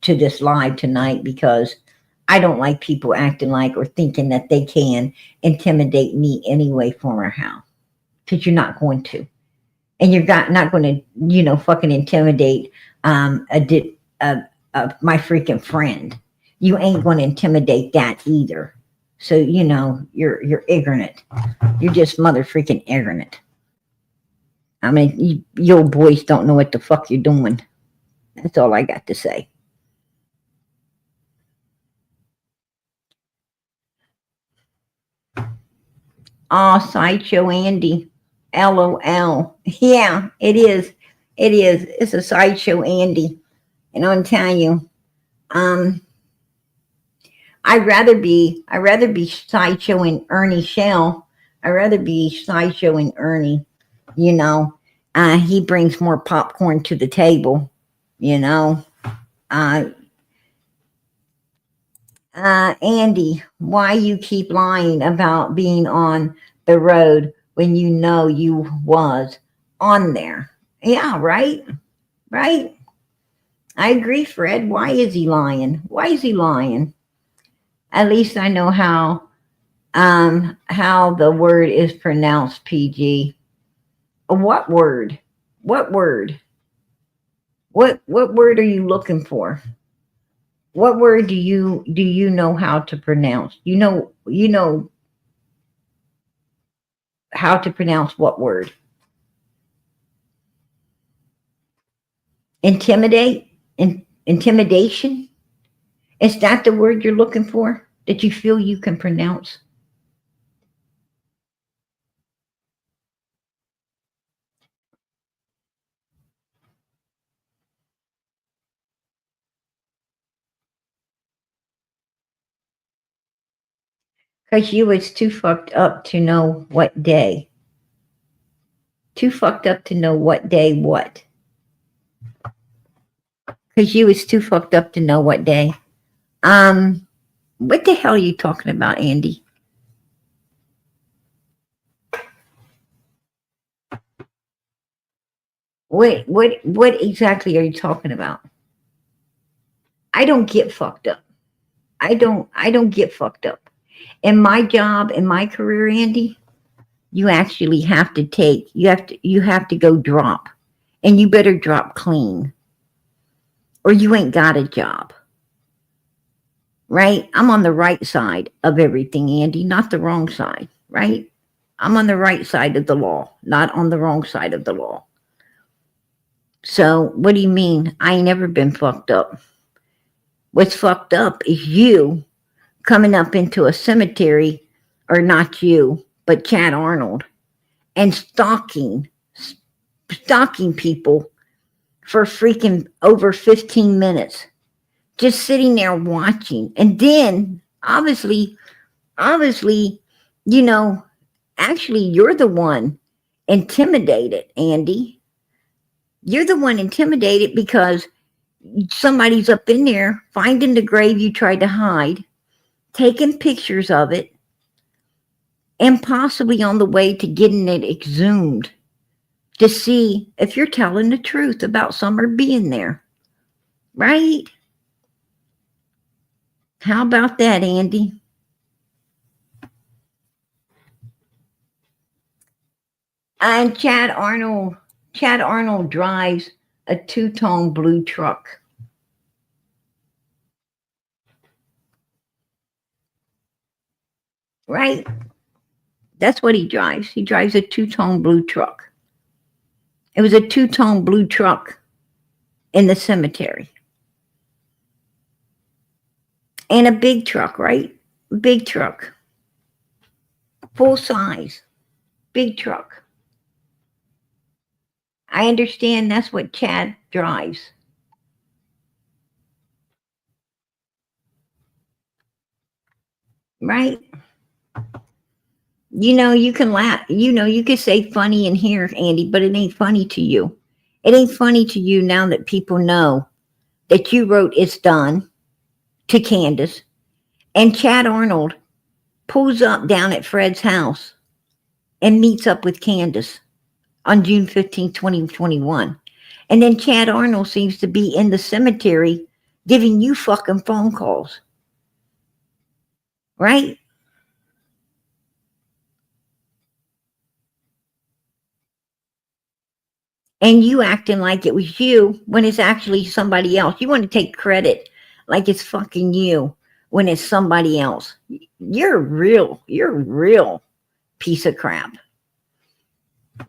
to this live tonight because I don't like people acting like or thinking that they can intimidate me anyway, form or how, because you're not going to, and you're not going to, fucking intimidate um a, di- a, my freaking friend. You ain't going to intimidate that either. So you're ignorant. You're just mother freaking ignorant. I mean, you old boys don't know what the fuck you're doing. That's all I got to say. Oh, Sideshow Andy. LOL. Yeah, it is. It is. It's a Sideshow Andy. And I'm telling you, um, I'd rather be sideshowing Ernie Shell. I'd rather be sideshowing Ernie. You know, he brings more popcorn to the table. You know, uh, Andy, why you keep lying about being on the road when you know you was on there? Yeah, right, right. I agree, Fred. Why is he lying? Why is he lying? At least I know how the word is pronounced, PG. What word? What word? What word are you looking for? What word do you know how to pronounce? You know how to pronounce what word? Intimidate? Intimidation? Is that the word you're looking for that you feel you can pronounce? Because you was too fucked up to know what day. Too fucked up to know what day what. Because you was too fucked up to know what day. Um, what the hell are you talking about, Andy? What exactly are you talking about? I don't get fucked up. I don't get fucked up. In my job, in my career, Andy, you actually have to you have to go drop. And you better drop clean. Or you ain't got a job. Right? I'm on the right side of everything, Andy, not the wrong side, right? I'm on the right side of the law, not on the wrong side of the law. So, what do you mean? I ain't never been fucked up. What's fucked up is you coming up into a cemetery, or not you, but Chad Arnold, and stalking people for freaking over 15 minutes, just sitting there watching. And then, obviously, you know, actually, you're the one intimidated, Andy. You're the one intimidated because somebody's up in there finding the grave you tried to hide, taking pictures of it, and possibly on the way to getting it exhumed to see if you're telling the truth about Summer being there. Right? How about that, Andy? And Chad Arnold drives a two-tone blue truck. Right? That's what he drives. He drives a two-tone blue truck. It was a two-tone blue truck in the cemetery. And a big truck, right? Big truck. Full size. Big truck. I understand that's what Chad drives. Right? You can laugh. You can say funny in here, Andy, but it ain't funny to you. It ain't funny to you now that people know that you wrote "It's Done" to Candace, and Chad Arnold pulls up down at Fred's house and meets up with Candace on June 15th, 2021. And then Chad Arnold seems to be in the cemetery giving you fucking phone calls. right? And you acting like it was you when it's actually somebody else. You want to take credit like it's fucking you when it's somebody else. You're a real piece of crap.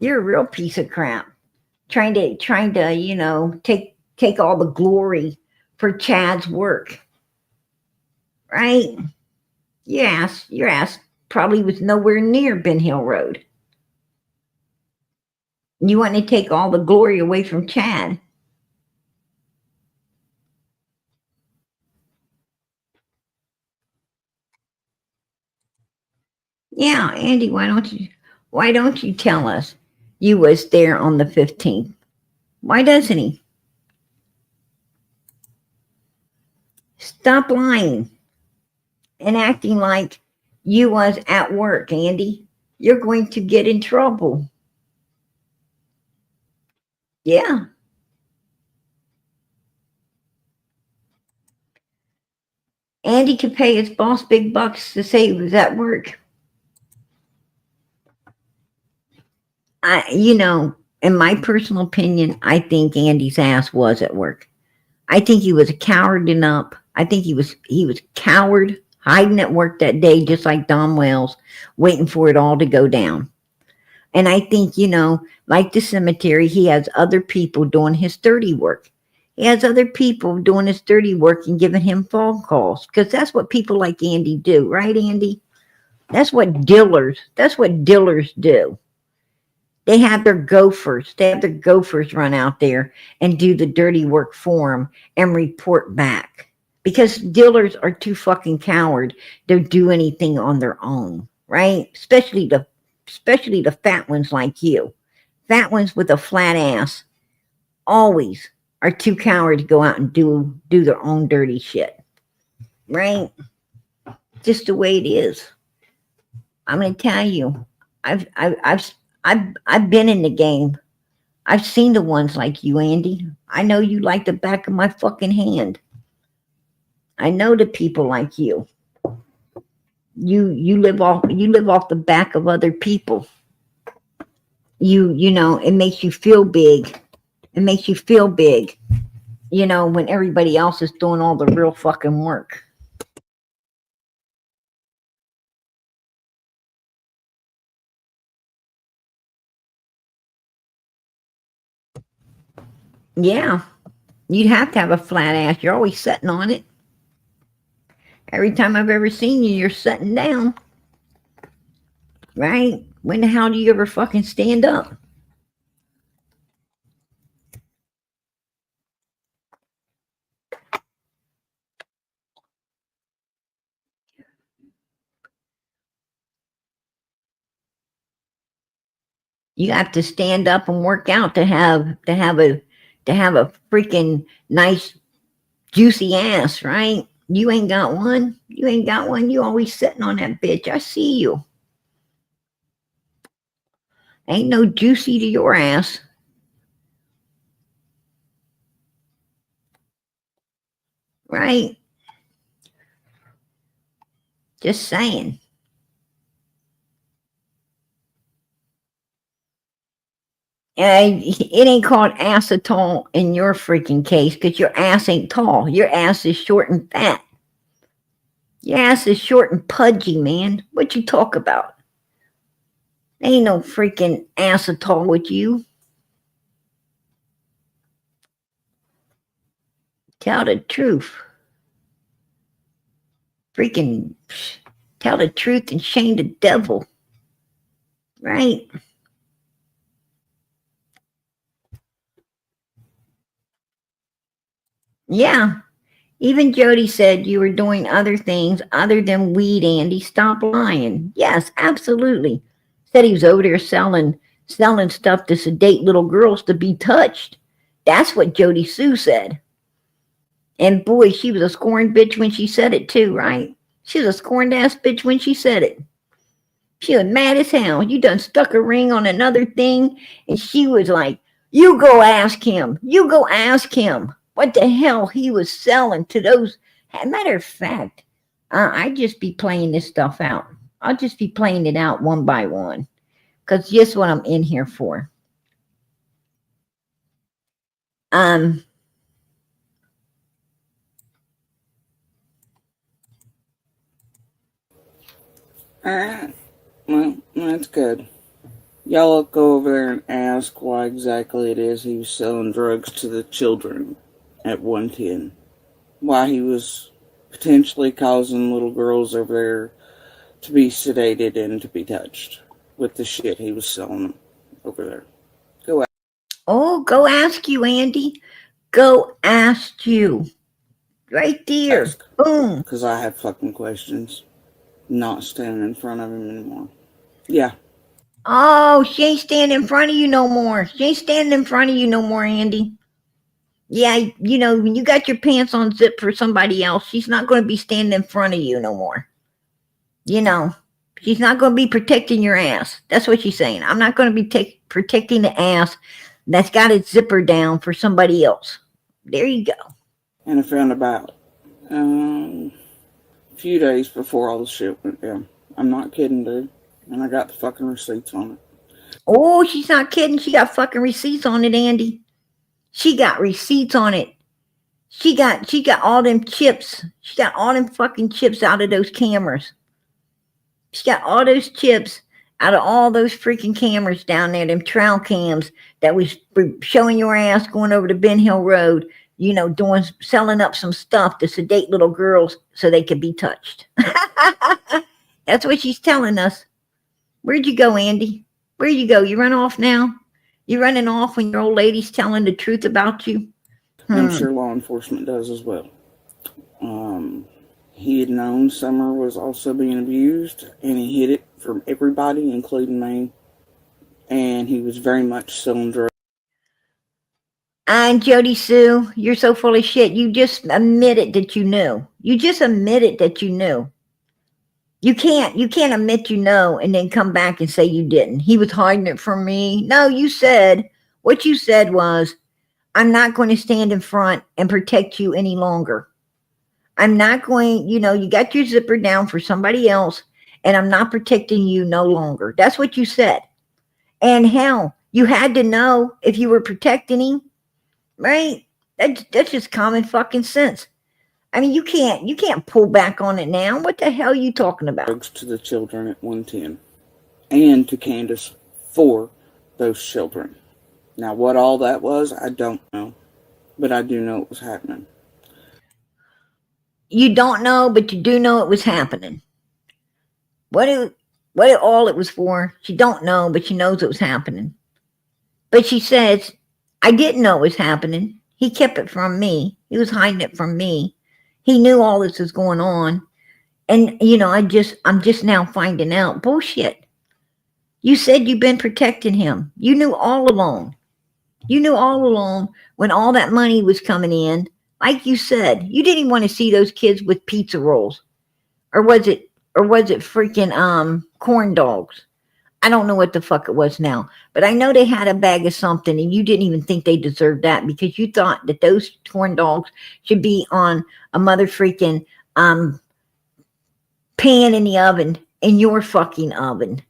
You're a real piece of crap. Trying to, take all the glory for Chad's work, right? Your ass probably was nowhere near Ben Hill Road. You want to take all the glory away from Chad. Yeah, Andy, why don't you tell us you was there on the 15th? Why doesn't he? Stop lying and acting like you was at work, Andy. You're going to get in trouble. Yeah. Andy could pay his boss big bucks to say he was at work. In my personal opinion, I think Andy's ass was at work. I think he was cowarding up. I think he was coward, hiding at work that day, just like Don Wells, waiting for it all to go down. And I think, like the cemetery, he has other people doing his dirty work. He has other people doing his dirty work and giving him phone calls because that's what people like Andy do, right, Andy? That's what dealers do. They have their gophers. They have their gophers run out there and do the dirty work for them and report back. Because dealers are too fucking coward to do anything on their own, right? Especially the fat ones like you. Fat ones with a flat ass always are too coward to go out and do their own dirty shit. Right? Just the way it is. I'm gonna tell you. I've been in the game. I've seen the ones like you, Andy. I know you like the back of my fucking hand. I know the people like you. You live off the back of other people. It makes you feel big. It makes you feel big. When everybody else is doing all the real fucking work. Yeah. You'd have to have a flat ass. You're always sitting on it. Every time I've ever seen you, you're sitting down. Right? When the hell do you ever fucking stand up? You have to stand up and work out to have a freaking nice juicy ass, right? You ain't got one. You ain't got one. You always sitting on that bitch. I see you. Ain't no juicy to your ass. Right? Just saying. It ain't called acetol in your freaking case because your ass ain't tall. Your ass is short and fat. Your ass is short and pudgy, man. What you talk about? Ain't no freaking acetol with you. Tell the truth. Freaking tell the truth and shame the devil. Right? Yeah. Even Jody said you were doing other things other than weed, Andy. Stop lying. Yes, absolutely. Said he was over there selling stuff to sedate little girls to be touched. That's what Jody Sue said. And boy, she was a scorned bitch when she said it too, right? She was a scorned ass bitch when she said it. She was mad as hell. You done stuck a ring on another thing, and she was like, "You go ask him. You go ask him what the hell he was selling to those." Matter of fact, I'd just be playing this stuff out. I'll just be playing it out one by one. Because just what I'm in here for. Um, Alright. Well, that's good. Y'all go over there and ask why exactly it is he was selling drugs to the children at 110. Why he was potentially causing little girls over there to be sedated and to be touched with the shit he was selling them over there. Go go ask you, Andy. Go ask you. Right there. ask. Boom. Because I have fucking questions. Not standing in front of him anymore. Yeah. Oh, she ain't standing in front of you no more. She ain't standing in front of you no more, Andy. Yeah, you know, when you got your pants on zip for somebody else, she's not going to be standing in front of you no more. You know, she's not going to be protecting your ass. That's what she's saying. I'm not going to be protecting the ass that's got its zipper down for somebody else. There you go. And I found about a few days before all the shit went down. I'm not kidding, dude. And I got the fucking receipts on it. Oh, she's not kidding. She got fucking receipts on it, Andy. She got receipts on it. She got all them chips. She got all them fucking chips out of those cameras. She got all those chips out of all those freaking cameras down there, them trail cams that was showing your ass going over to Ben Hill Road, you know, selling up some stuff to sedate little girls so they could be touched. That's what she's telling us. Where'd you go, Andy? Where'd you go? You run off now? You running off when your old lady's telling the truth about you? I'm sure law enforcement does as well. He had known Summer was also being abused, and he hid it from everybody, including me. And he was very much selling drugs. And Jody Sue, you're so full of shit. You just admitted that you knew. You just admitted that you knew. You can't admit you know and then come back and say you didn't. He was hiding it from me. No, what you said was, I'm not going to stand in front and protect you any longer. I'm not going, you know, you got your zipper down for somebody else and I'm not protecting you no longer. That's what you said. And hell, you had to know if you were protecting him, right? That's just common fucking sense. I mean, you can't pull back on it now. What the hell are you talking about? Drugs to the children at 110 and to Candace for those children. Now, what all that was, I don't know, but I do know it was happening. You don't know, but you do know it was happening. What all it was for, she don't know, but she knows it was happening. But she says, I didn't know it was happening. He kept it from me. He was hiding it from me. He knew all this was going on. And, you know, I'm just now finding out. Bullshit. You said you've been protecting him. You knew all along. You knew all along when all that money was coming in. Like you said, you didn't want to see those kids with pizza rolls. Or was it freaking corn dogs? I don't know what the fuck it was now. But I know they had a bag of something and you didn't even think they deserved that because you thought that those corn dogs should be on a mother freaking pan in the oven, in your fucking oven,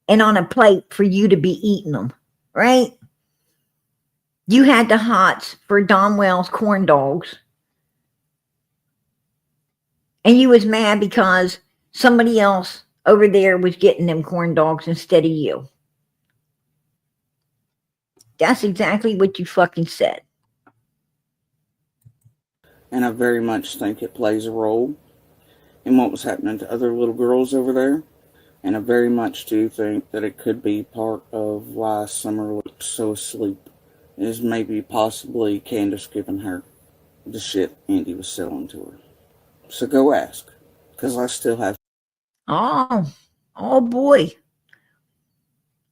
and on a plate for you to be eating them, right? You had the hots for Don Wells corn dogs. And you was mad because somebody else over there was getting them corn dogs instead of you. That's exactly what you fucking said. And I very much think it plays a role in what was happening to other little girls over there. And I very much do think that it could be part of why Summer looked so asleep. Is maybe possibly Candace giving her the shit Andy was selling to her. So go ask. Because I still have. Oh boy.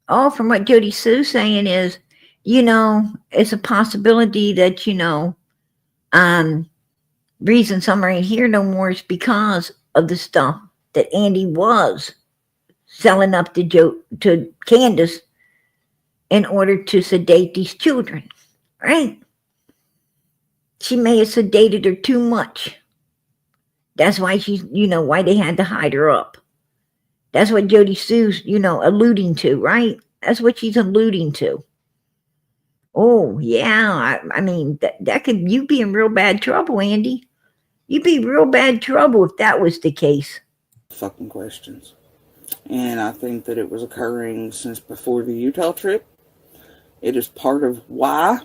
Oh, from what Jody Sue's saying is, you know, it's a possibility that, you know, reason Summer ain't here no more is because of the stuff that Andy was selling up to Candace in order to sedate these children, right? She may have sedated her too much. That's why she's, why they had to hide her up. That's what Jody Sue's, alluding to, right? That's what she's alluding to. Oh, yeah. I mean, that could, you'd be in real bad trouble, Andy. You'd be real bad trouble if that was the case. Fucking questions. And I think that it was occurring since before the Utah trip. It is part of why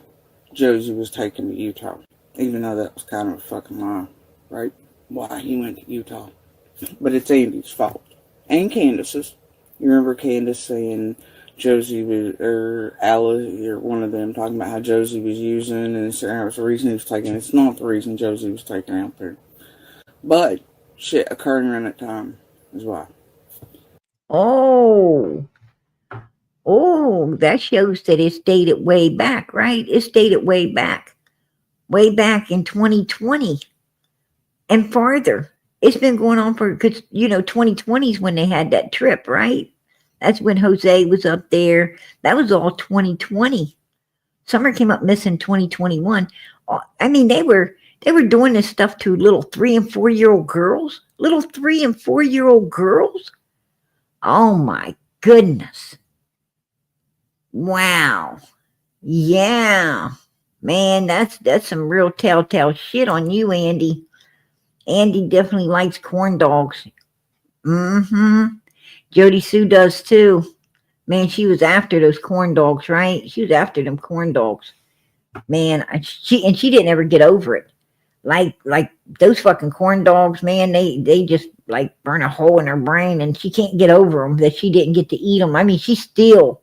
Josie was taken to Utah. Even though that was kind of a fucking lie, right? Why he went to Utah. But it's Andy's fault. And Candace's. You remember Candace saying Josie was, or Alice, or one of them, talking about how Josie was using, and saying it was the reason he was taken. It's not the reason Josie was taken out there. But shit occurring around that time is why. Oh, that shows that it's dated way back, right? It's dated way back in 2020 and farther. It's been going on for, because, 2020 is when they had that trip, right? That's when Jose was up there. That was all 2020. Summer came up missing 2021. I mean, they were doing this stuff to little 3 and 4 year old girls. Little 3 and 4 year old girls. Oh my goodness. Wow. Yeah. Man, that's some real telltale shit on you, Andy. Andy definitely likes corn dogs. Jody Sue does too. Man, she was after those corn dogs, right? She was after them corn dogs. Man, she didn't ever get over it. Like those fucking corn dogs, man, they just like burn a hole in her brain, and she can't get over them that she didn't get to eat them. I mean, she's still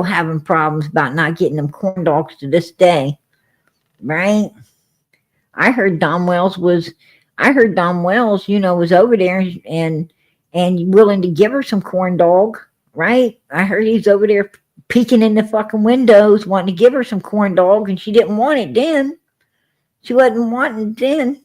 having problems about not getting them corn dogs to this day, right? I heard Dom Wells, was over there and willing to give her some corn dog, right? I heard he's over there peeking in the fucking windows, wanting to give her some corn dog, and she didn't want it then. She wasn't wanting it then.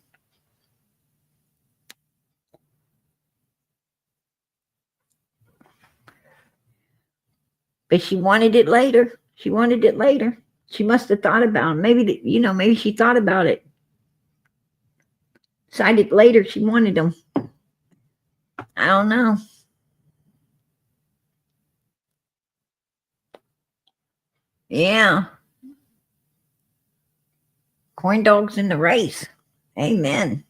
But she wanted it later. She must have thought about it. Maybe she thought about it. Decided later she wanted them. I don't know. Yeah. Corn dogs in the race. Amen.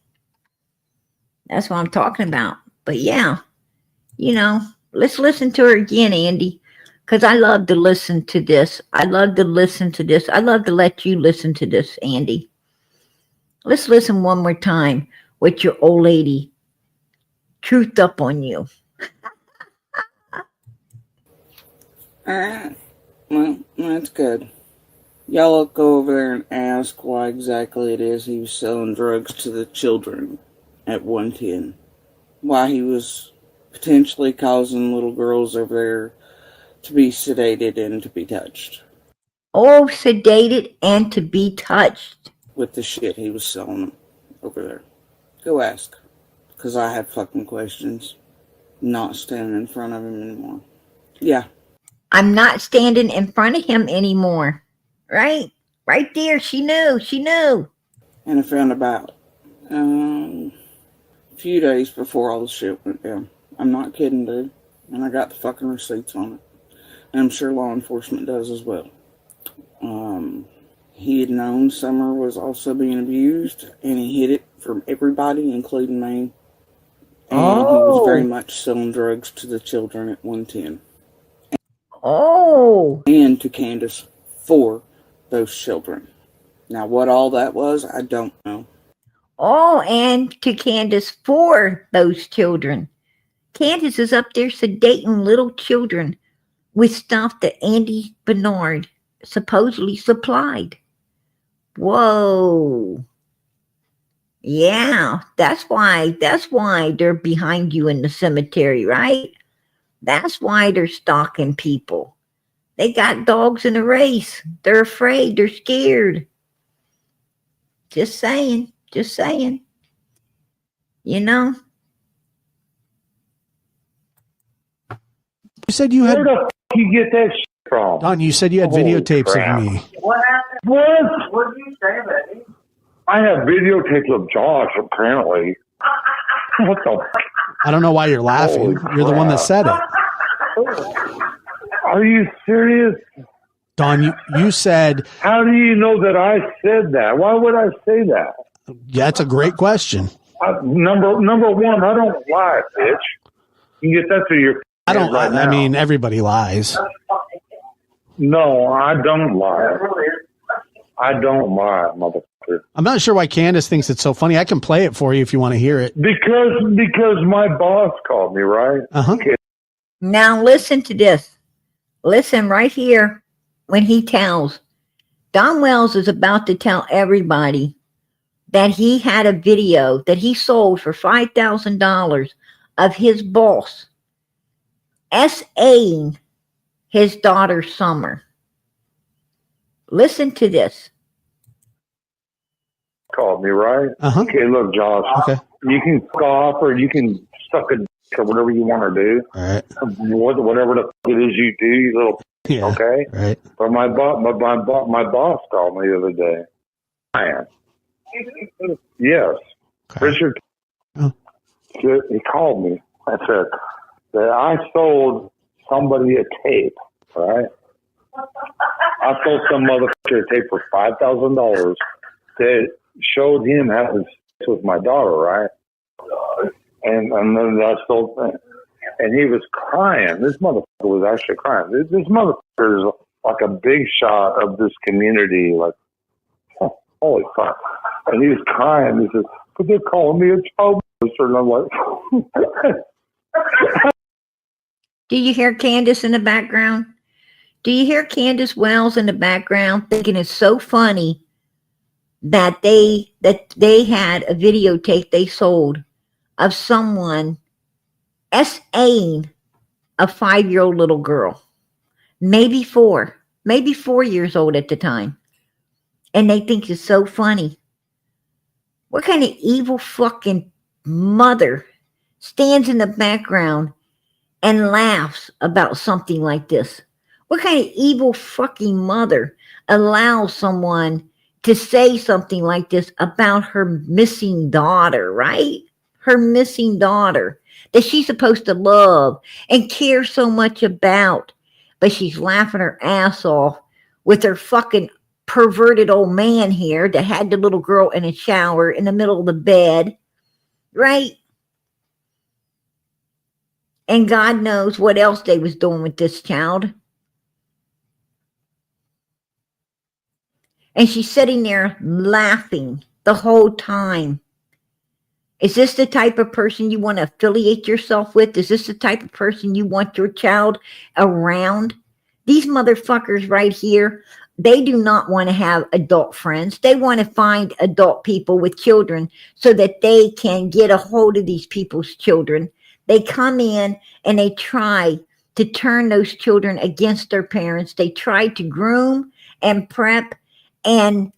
That's what I'm talking about. But yeah, let's listen to her again, Andy, because I love to listen to this. I love to let you listen to this, Andy. Let's listen one more time with your old lady truthed up on you. Alright. Well, that's good. Y'all go over there and ask why exactly it is he was selling drugs to the children at 110. Why he was potentially causing little girls over there to be sedated and to be touched. Oh, sedated and to be touched. With the shit he was selling them over there. Go ask. Because I have fucking questions. Not standing in front of him anymore. Yeah. I'm not standing in front of him anymore. Right? Right there. She knew. And I found about a few days before all the shit went down. I'm not kidding, dude. And I got the fucking receipts on it. And I'm sure law enforcement does as well. He had known Summer was also being abused, and he hid it from everybody, including me. And he was very much selling drugs to the children at 110. And to Candace for those children. Now, what all that was, I don't know. And to Candace for those children. Candace is up there sedating little children with stuff that Andy Bernard supposedly supplied. Whoa. Yeah, that's why they're behind you in the cemetery, right? That's why they're stalking people. They got dogs in a race. They're afraid. They're scared. Just saying. You said you had. Where the f*** you get that shit from? Don, you said you had videotapes of me. What happened? What did you say, baby? I have videotapes of Josh, apparently. What the? I don't know why you're laughing. Holy You're the one that crap. said it. Are you serious? Don, you said, How do you know that I said that? Why would I say that? yeah, that's a great question. Number one, I don't lie, bitch. You can get that through your I don't, right I now. mean, everybody lies. No, I don't lie. I don't lie, motherfucker. I'm not sure why Candace thinks it's so funny. I can play it for you if you want to hear it. Because my boss called me, right? Uh-huh. Okay. Now listen to this. Listen right here when he tells. Don Wells is about to tell everybody that he had a video that he sold for $5,000 of his boss S.A.ing his daughter Summer. Listen to this. Called me, right? Uh-huh. Okay, look, Josh. Okay. You can cough or you can suck a dick or whatever you want to do. All right. Whatever the fuck it is you do, you little. Yeah. Okay. Right. But my boss called me the other day. Man. Yes. Okay. Richard. Oh. He called me. I said that I sold somebody a tape, right? I sold some motherfucker a tape for $5,000 that showed him having sex with my daughter, right? And then I sold, and he was crying. This motherfucker was actually crying. This motherfucker is like a big shot of this community. Like, holy fuck! And he was crying. He said, "But they're calling me a child molester," and I'm like. Do you hear Candace in the background? Do you hear Candace Wells in the background thinking it's so funny that they had a videotape they sold of someone S.A.ing a 5-year-old little girl, maybe 4 years old at the time, and they think it's so funny? What kind of evil fucking mother stands in the background and laughs about something like this? What kind of evil fucking mother allows someone to say something like this about her missing daughter, right? Her missing daughter that she's supposed to love and care so much about, but she's laughing her ass off with her fucking perverted old man here that had the little girl in a shower in the middle of the bed, right? And God knows what else they was doing with this child. And she's sitting there laughing the whole time. Is this the type of person you want to affiliate yourself with? Is this the type of person you want your child around? These motherfuckers right here, they do not want to have adult friends. They want to find adult people with children so that they can get a hold of these people's children. They come in and they try to turn those children against their parents. They try to groom and prep and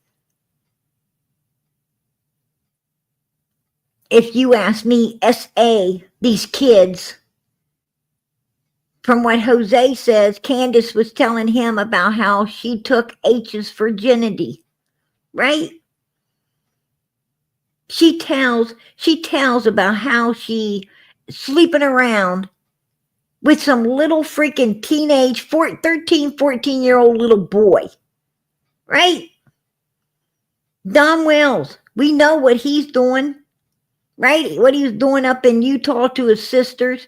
if you ask me, SA these kids. From what Jose says, Candace was telling him about how she took H's virginity, right? She tells about how she sleeping around with some little freaking teenage 13, 14-year-old little boy, right? Don Wells, we know what he's doing, right? What he was doing up in Utah to his sisters.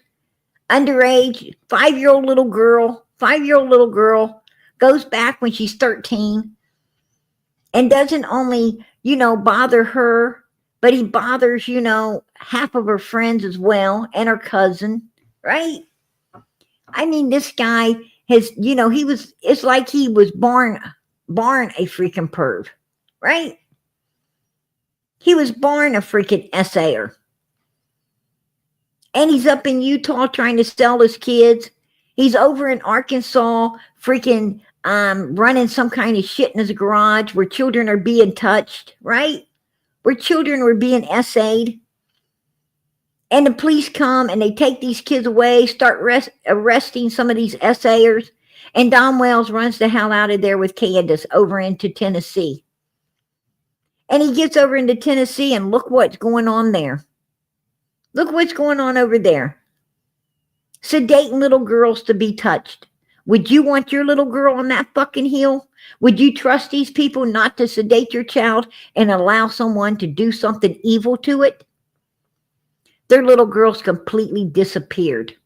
Underage, 5-year-old little girl goes back when she's 13 and doesn't only, bother her, but he bothers, half of her friends as well and her cousin, right? I mean, this guy has, it's like he was born a freaking perv, right? He was born a freaking essayer. And he's up in Utah trying to sell his kids. He's over in Arkansas freaking running some kind of shit in his garage where children are being touched, right? Where children were being essayed. And the police come and they take these kids away, start arresting some of these essayers. And Don Wells runs the hell out of there with Candace over into Tennessee. And he gets over into Tennessee and look what's going on there. Look what's going on over there. Sedating little girls to be touched. Would you want your little girl on that fucking hill? Would you trust these people not to sedate your child and allow someone to do something evil to it? Their little girls completely disappeared.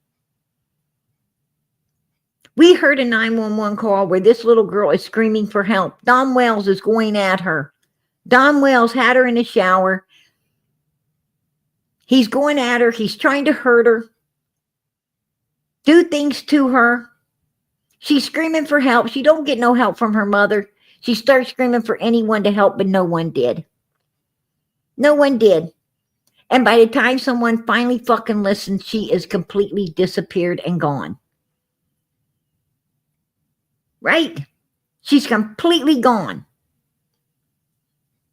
We heard a 911 call where this little girl is screaming for help. Don Wells is going at her. Don Wells had her in the shower. He's going at her. He's trying to hurt her, do things to her. She's screaming for help. She don't get no help from her mother. She starts screaming for anyone to help, but no one did. No one did. And by the time someone finally fucking listened, she is completely disappeared and gone. Right? She's completely gone.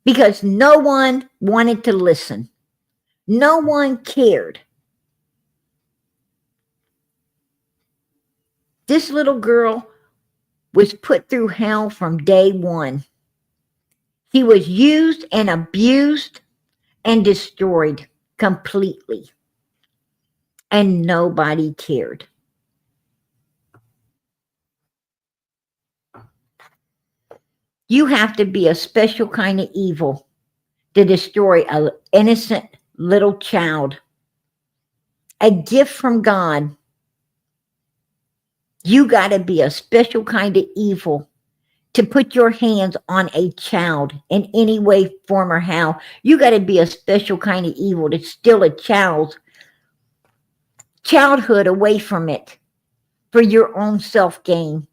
Because no one wanted to listen. No one cared. This little girl was put through hell from day one. She was used and abused and destroyed completely. And nobody cared. You have to be a special kind of evil to destroy an innocent little child. A gift from God. You got to be a special kind of evil to put your hands on a child in any way, form, or how. You got to be a special kind of evil to steal a child's childhood away from it for your own self-gain.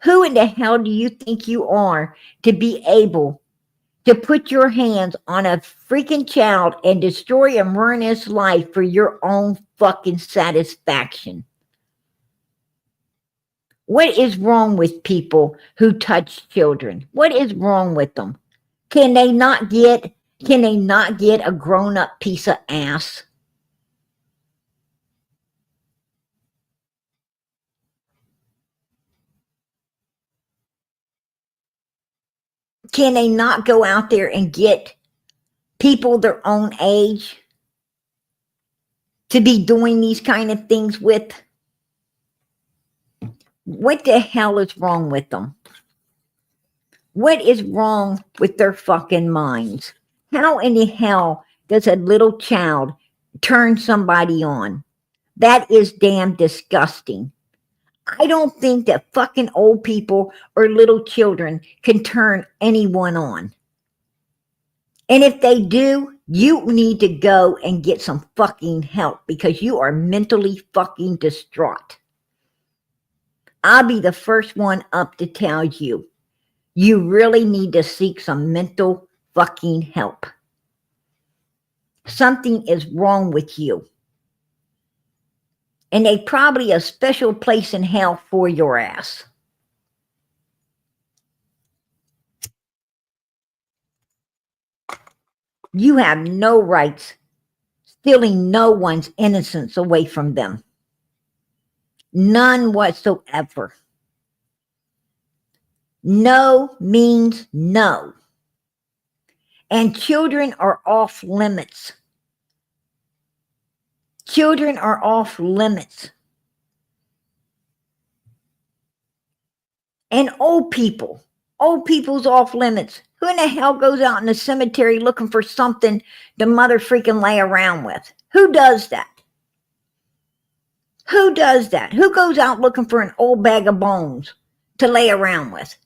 Who in the hell do you think you are to be able to put your hands on a freaking child and destroy and ruin his life for your own fucking satisfaction? What is wrong with people who touch children? What is wrong with them? Can they not get a grown-up piece of ass? Can they not go out there and get people their own age to be doing these kind of things with? What the hell is wrong with them? What is wrong with their fucking minds? How in the hell does a little child turn somebody on? That is damn disgusting. I don't think that fucking old people or little children can turn anyone on. And if they do, you need to go and get some fucking help because you are mentally fucking distraught. I'll be the first one up to tell you, you really need to seek some mental fucking help. Something is wrong with you. And they probably a special place in hell for your ass. You have no rights stealing no one's innocence away from them. None whatsoever. No means no. And children are off limits. Children are off limits. And old people's off limits. Who in the hell goes out in the cemetery looking for something to mother freaking lay around with? Who does that? Who does that? Who goes out looking for an old bag of bones to lay around with?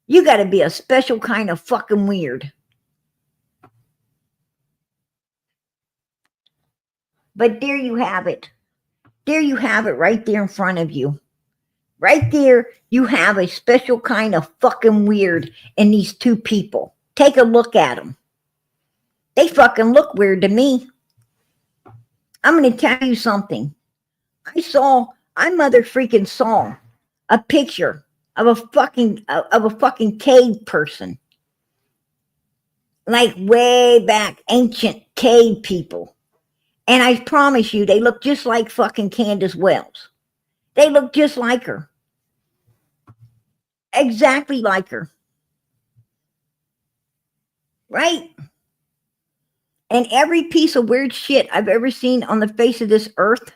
You got to be a special kind of fucking weird. But there you have it. There you have it right there in front of you. Right there, you have a special kind of fucking weird in these two people. Take a look at them. They fucking look weird to me. I'm going to tell you something. I mother freaking saw a picture of a fucking cave person. Like way back, ancient cave people. And I promise you, they look just like fucking Candace Wells. They look just like her. Exactly like her. Right? And every piece of weird shit I've ever seen on the face of this earth.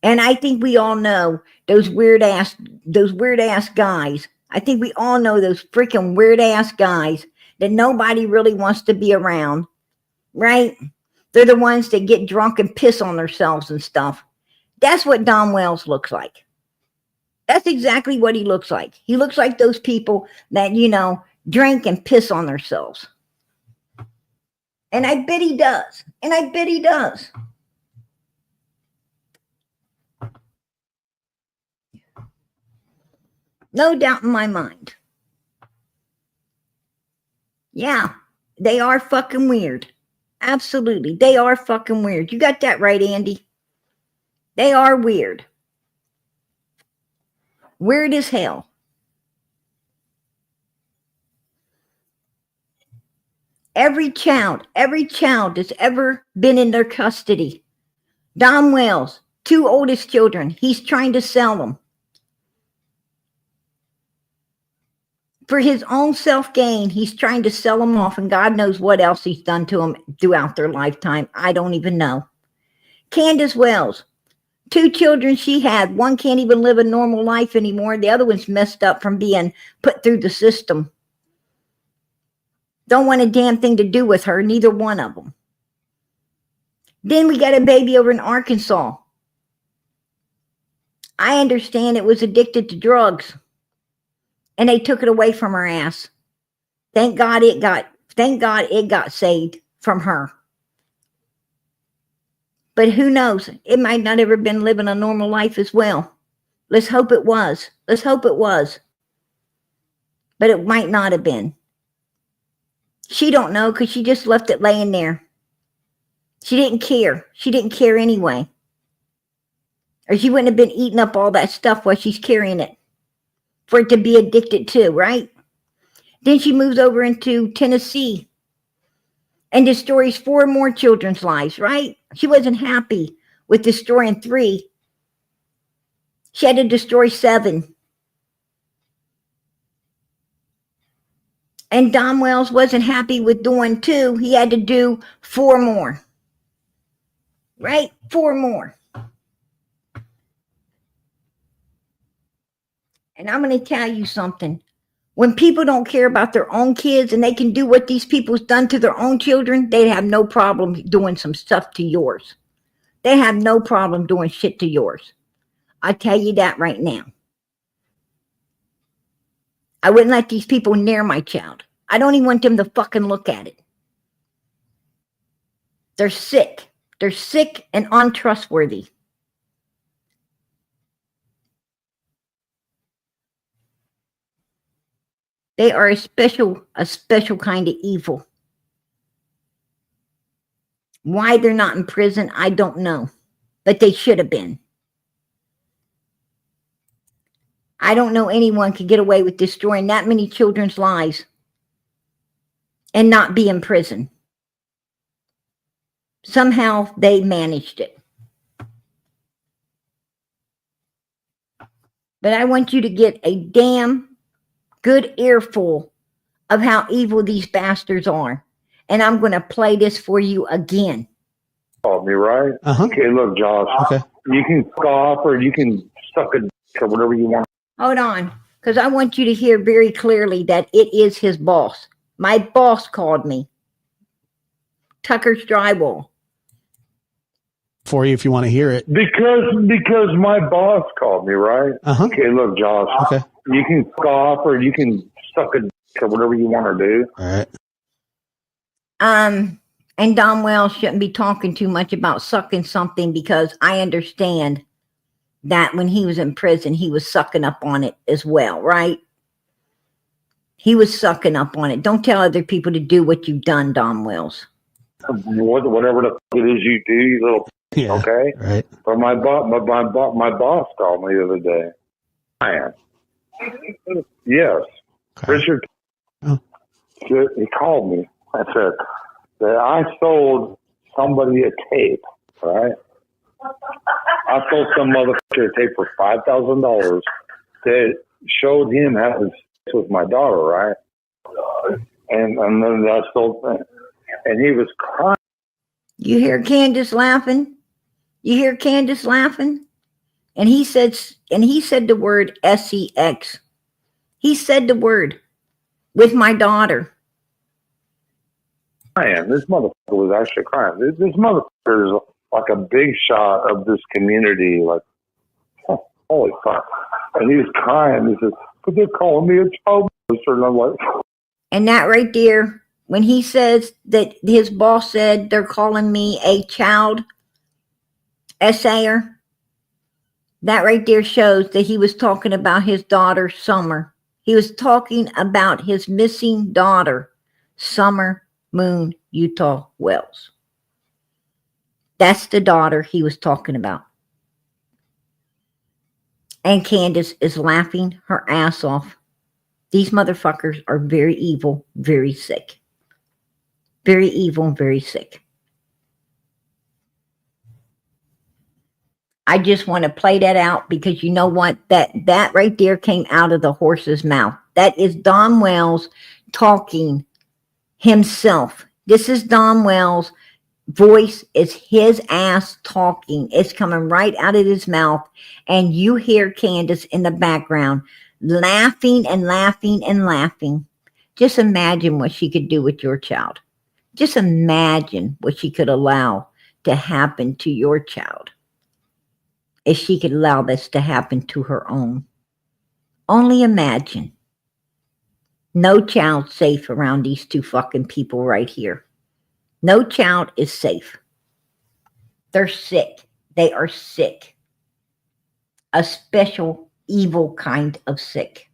And I think we all know those weird ass guys. I think we all know those freaking weird ass guys that nobody really wants to be around, right? They're the ones that get drunk and piss on themselves and stuff. That's what Don Wells looks like. That's exactly what he looks like. He looks like those people that, drink and piss on themselves. And I bet he does. No doubt in my mind. Yeah, they are fucking weird. Absolutely. They are fucking weird. You got that right, Andy. They are weird. Weird as hell. Every child that's ever been in their custody. Don Wells, 2 oldest children, he's trying to sell them. For his own self-gain, he's trying to sell them off, and God knows what else he's done to them throughout their lifetime. I don't even know. Candace Wells, 2 children she had. One can't even live a normal life anymore. The other one's messed up from being put through the system. Don't want a damn thing to do with her, neither one of them. Then we got a baby over in Arkansas. I understand it was addicted to drugs, and they took it away from her ass. Thank God it got saved from her. But who knows? It might not ever been living a normal life as well. Let's hope it was. But it might not have been. She don't know because she just left it laying there. She didn't care. She didn't care anyway. Or she wouldn't have been eating up all that stuff while she's carrying it for it to be addicted to, right? Then she moves over into Tennessee and destroys 4 more children's lives, right? She wasn't happy with destroying 3. She had to destroy 7. And Don Wells wasn't happy with doing 2. He had to do 4 more. Right? 4 more. And I'm going to tell you something. When people don't care about their own kids and they can do what these people's done to their own children, they'd have no problem doing some stuff to yours. They have no problem doing shit to yours. I tell you that right now. I wouldn't let these people near my child. I don't even want them to fucking look at it. They're sick. They're sick and untrustworthy. They are a special kind of evil. Why they're not in prison, I don't know. But they should have been. I don't know anyone could get away with destroying that many children's lives and not be in prison. Somehow they managed it. But I want you to get a damn good earful of how evil these bastards are. And I'm going to play this for you again. Called me, right? Uh-huh. Okay, look, Josh. Okay. You can fuck off or you can suck a dick or whatever you want. Hold on, because I want you to hear very clearly that it is his boss. My boss called me. Tucker's Drywall. For you if you want to hear it. Because my boss called me, right? Uh-huh. Okay, look, Josh. Okay. You can fuck off or you can suck a dick or whatever you want to do. All right. And Don Wells shouldn't be talking too much about sucking something because I understand that when he was in prison, he was sucking up on it as well, right? He was sucking up on it. Don't tell other people to do what you've done, Don Wells. Whatever the fuck it is you do, you little Yeah. okay? Right. But my boss called me the other day. Man. Yes. Okay. Richard. Oh. He called me. I said that I sold somebody a tape, right? I sold some motherfucker a tape for $5,000 that showed him having sex with my daughter, right? And then I sold, and he was crying. You hear Candace laughing? You hear Candace laughing? And he said the word sex. He said the word with my daughter. This motherfucker was actually crying. This motherfucker is like a big shot of this community. Like, oh, holy fuck! And he was crying. He said, "But they're calling me a child molester," and I'm like, and that right there, when he says that his boss said they're calling me a child essayer, that right there shows that he was talking about his daughter, Summer. He was talking about his missing daughter, Summer Moon Utah Wells. That's the daughter he was talking about. And Candace is laughing her ass off. These motherfuckers are very evil, very sick. Very evil and very sick. I just want to play that out because you know what? That right there came out of the horse's mouth. That is Don Wells talking himself. This is Don Wells' voice. Is his ass talking. It's coming right out of his mouth. And you hear Candace in the background laughing and laughing and laughing. Just imagine what she could do with your child. Just imagine what she could allow to happen to your child. If she could allow this to happen to her own. Only imagine. No child safe around these two fucking people right here. No child is safe. They're sick. They are sick. A special, evil kind of sick.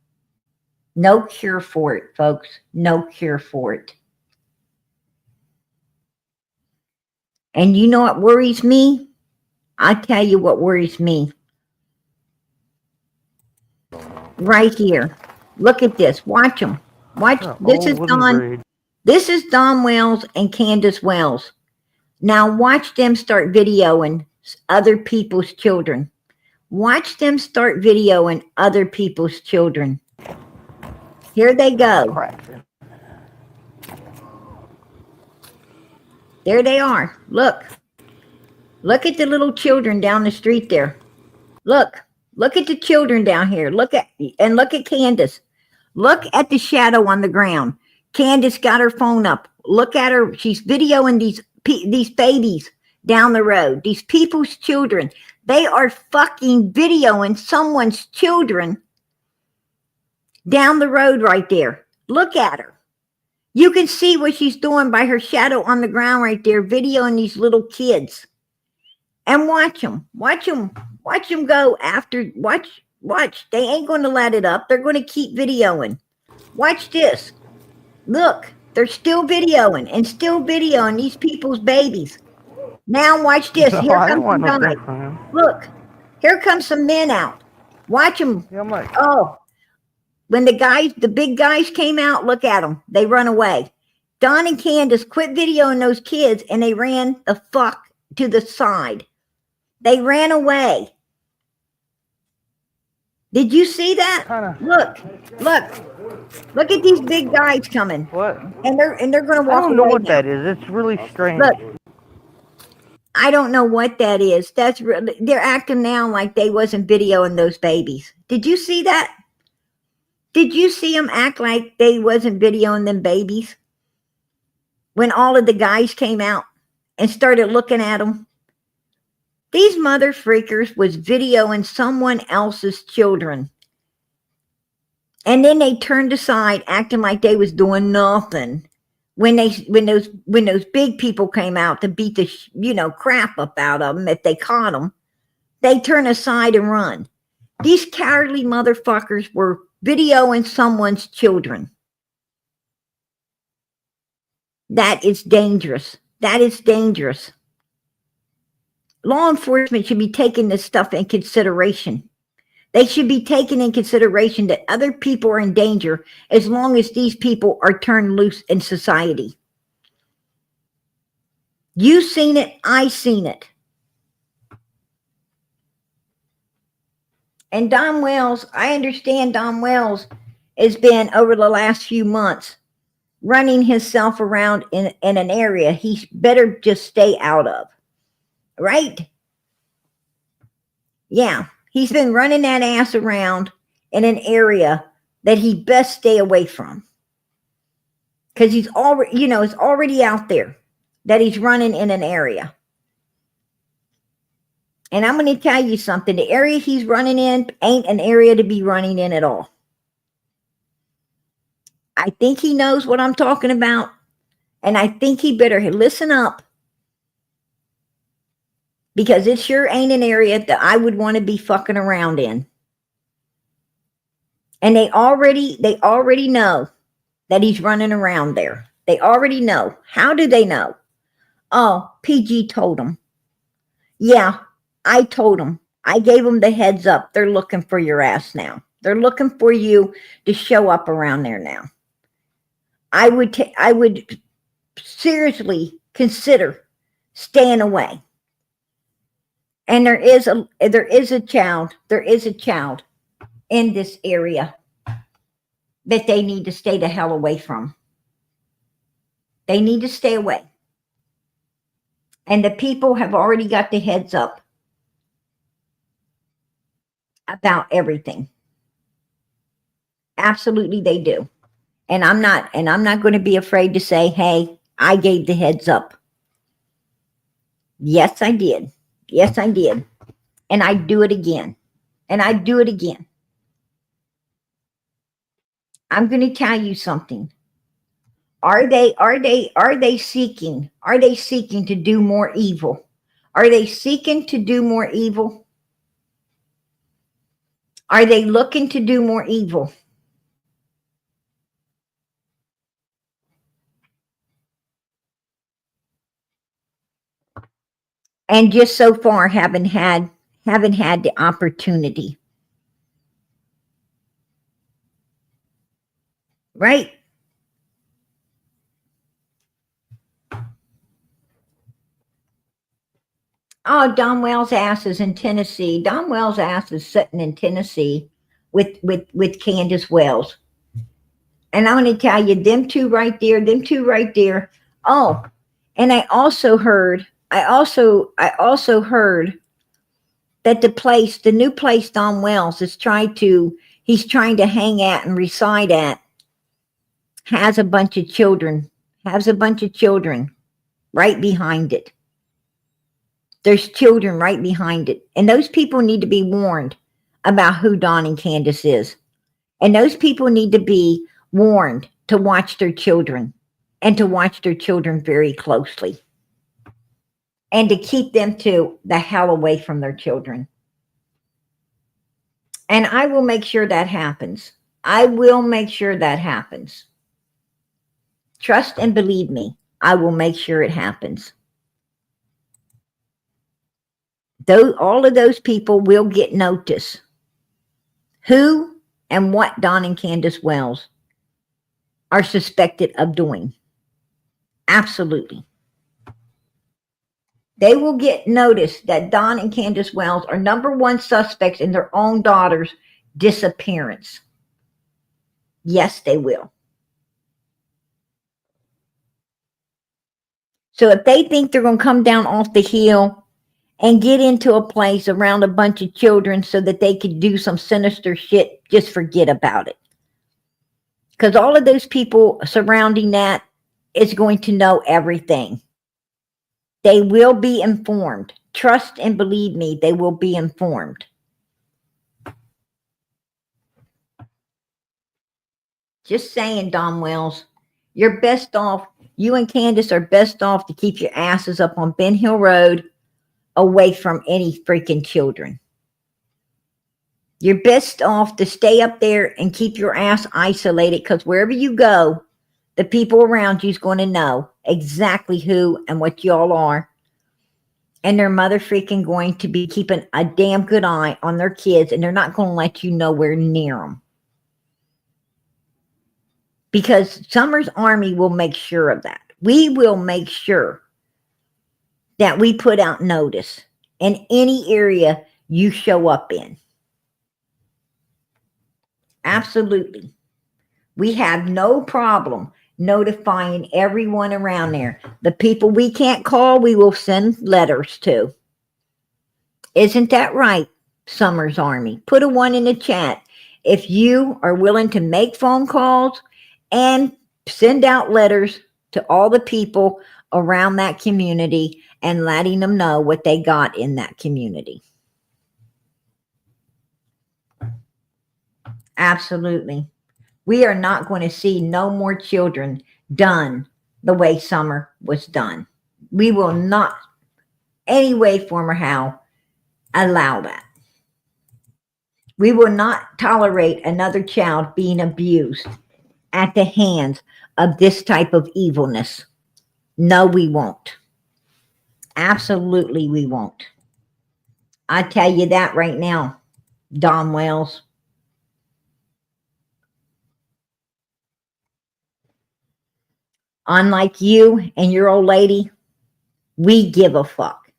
No cure for it, folks. No cure for it. And you know what worries me? I tell you what worries me. Right here. Look at this. Watch them. Watch. This is Don. This is Don Wells and Candace Wells. Now watch them start videoing other people's children. Watch them start videoing other people's children. Here they go. There they are. Look. Look at the little children down the street there. Look. Look at the children down here. Look at Candace. Look at the shadow on the ground. Candace got her phone up. Look at her. She's videoing these babies down the road. These people's children. They are fucking videoing someone's children down the road right there. Look at her. You can see what she's doing by her shadow on the ground right there, videoing these little kids. And watch them. Watch them. Watch them go after. Watch. They ain't going to let it up. They're going to keep videoing. Watch this. Look, they're still videoing and still videoing these people's babies. Now watch this. No, Here I don't comes want some no guy. thing from him. Look, here comes some men out. Watch them. Yeah, I'm like, Oh, when the big guys came out, look at them. They run away. Don and Candace quit videoing those kids and they ran the fuck to the side. They ran away. Did you see that? kinda. Look at these big guys coming. What? And they're going to walk away. I don't know what now. that is. It's really strange. Look, I don't know what that is. That's really, they're acting now like they wasn't videoing those babies. Did you see that? Did you see them act like they wasn't videoing them babies? When all of the guys came out and started looking at them. These mother freakers was videoing someone else's children. And then they turned aside acting like they was doing nothing. When those big people came out to beat the crap up out of them if they caught them, they turn aside and run. These cowardly motherfuckers were videoing someone's children. That is dangerous. That is dangerous. Law enforcement should be taking this stuff in consideration. They should be taking in consideration that other people are in danger as long as these people are turned loose in society. You seen it, I seen it. And Don Wells, I understand Don Wells has been over the last few months running himself around in an area he better just stay out of. Right? Yeah. He's been running that ass around in an area that he best stay away from. Because he's already, it's already out there that he's running in an area. And I'm going to tell you something. The area he's running in ain't an area to be running in at all. I think he knows what I'm talking about. And I think he better listen up. Because it sure ain't an area that I would want to be fucking around in. And they already know that he's running around there. They already know. How do they know? Oh, PG told them. Yeah, I told them. I gave them the heads up. They're looking for your ass now. They're looking for you to show up around there now. I would seriously consider staying away. And there is a child in this area that they need to stay the hell away from. They need to stay away. And the people have already got the heads up about everything. Absolutely they do. And I'm not going to be afraid to say, hey, I gave the heads up. Yes, I did. Yes, I did. And I do it again. And I do it again. I'm going to tell you something. Are they seeking to do more evil? Are they seeking to do more evil? Are they looking to do more evil? And just so far haven't had the opportunity. Right? Oh, Don Wells' ass is in Tennessee. Don Wells' ass is sitting in Tennessee with Candace Wells. And I'm going to tell you, them two right there. Oh, and I also heard that the new place Don Wells is he's trying to hang at and reside at, has a bunch of children right behind it. There's children right behind it. And those people need to be warned about who Don and Candace is. And those people need to be warned to watch their children and to watch their children very closely. And to keep them to the hell away from their children. And I will make sure that happens. I will make sure that happens. Trust and believe me, I will make sure it happens. All of those people will get notice. Who and what Don and Candace Wells are suspected of doing. Absolutely. They will get notice that Don and Candace Wells are number one suspects in their own daughter's disappearance. Yes, they will. So if they think they're going to come down off the hill and get into a place around a bunch of children so that they could do some sinister shit, just forget about it. Because all of those people surrounding that is going to know everything. They will be informed. Trust and believe me, they will be informed. Just saying, Don Wells, you're best off, you and Candace are best off to keep your asses up on Ben Hill Road away from any freaking children. You're best off to stay up there and keep your ass isolated, because wherever you go, the people around you is going to know exactly who and what y'all are. And their mother freaking going to be keeping a damn good eye on their kids, and they're not going to let you nowhere near them. Because Summer's Army will make sure of that. We will make sure that we put out notice in any area you show up in. Absolutely. We have no problem notifying everyone around there. The people we can't call, we will send letters to. Isn't that right, Summer's Army? Put a 1 in the chat if you are willing to make phone calls and send out letters to all the people around that community and letting them know what they got in that community. Absolutely. We are not going to see no more children done the way Summer was done. We will not, any way, form, or how, allow that. We will not tolerate another child being abused at the hands of this type of evilness. No, we won't. Absolutely, we won't. I tell you that right now, Don Wells. Unlike you and your old lady, we give a fuck.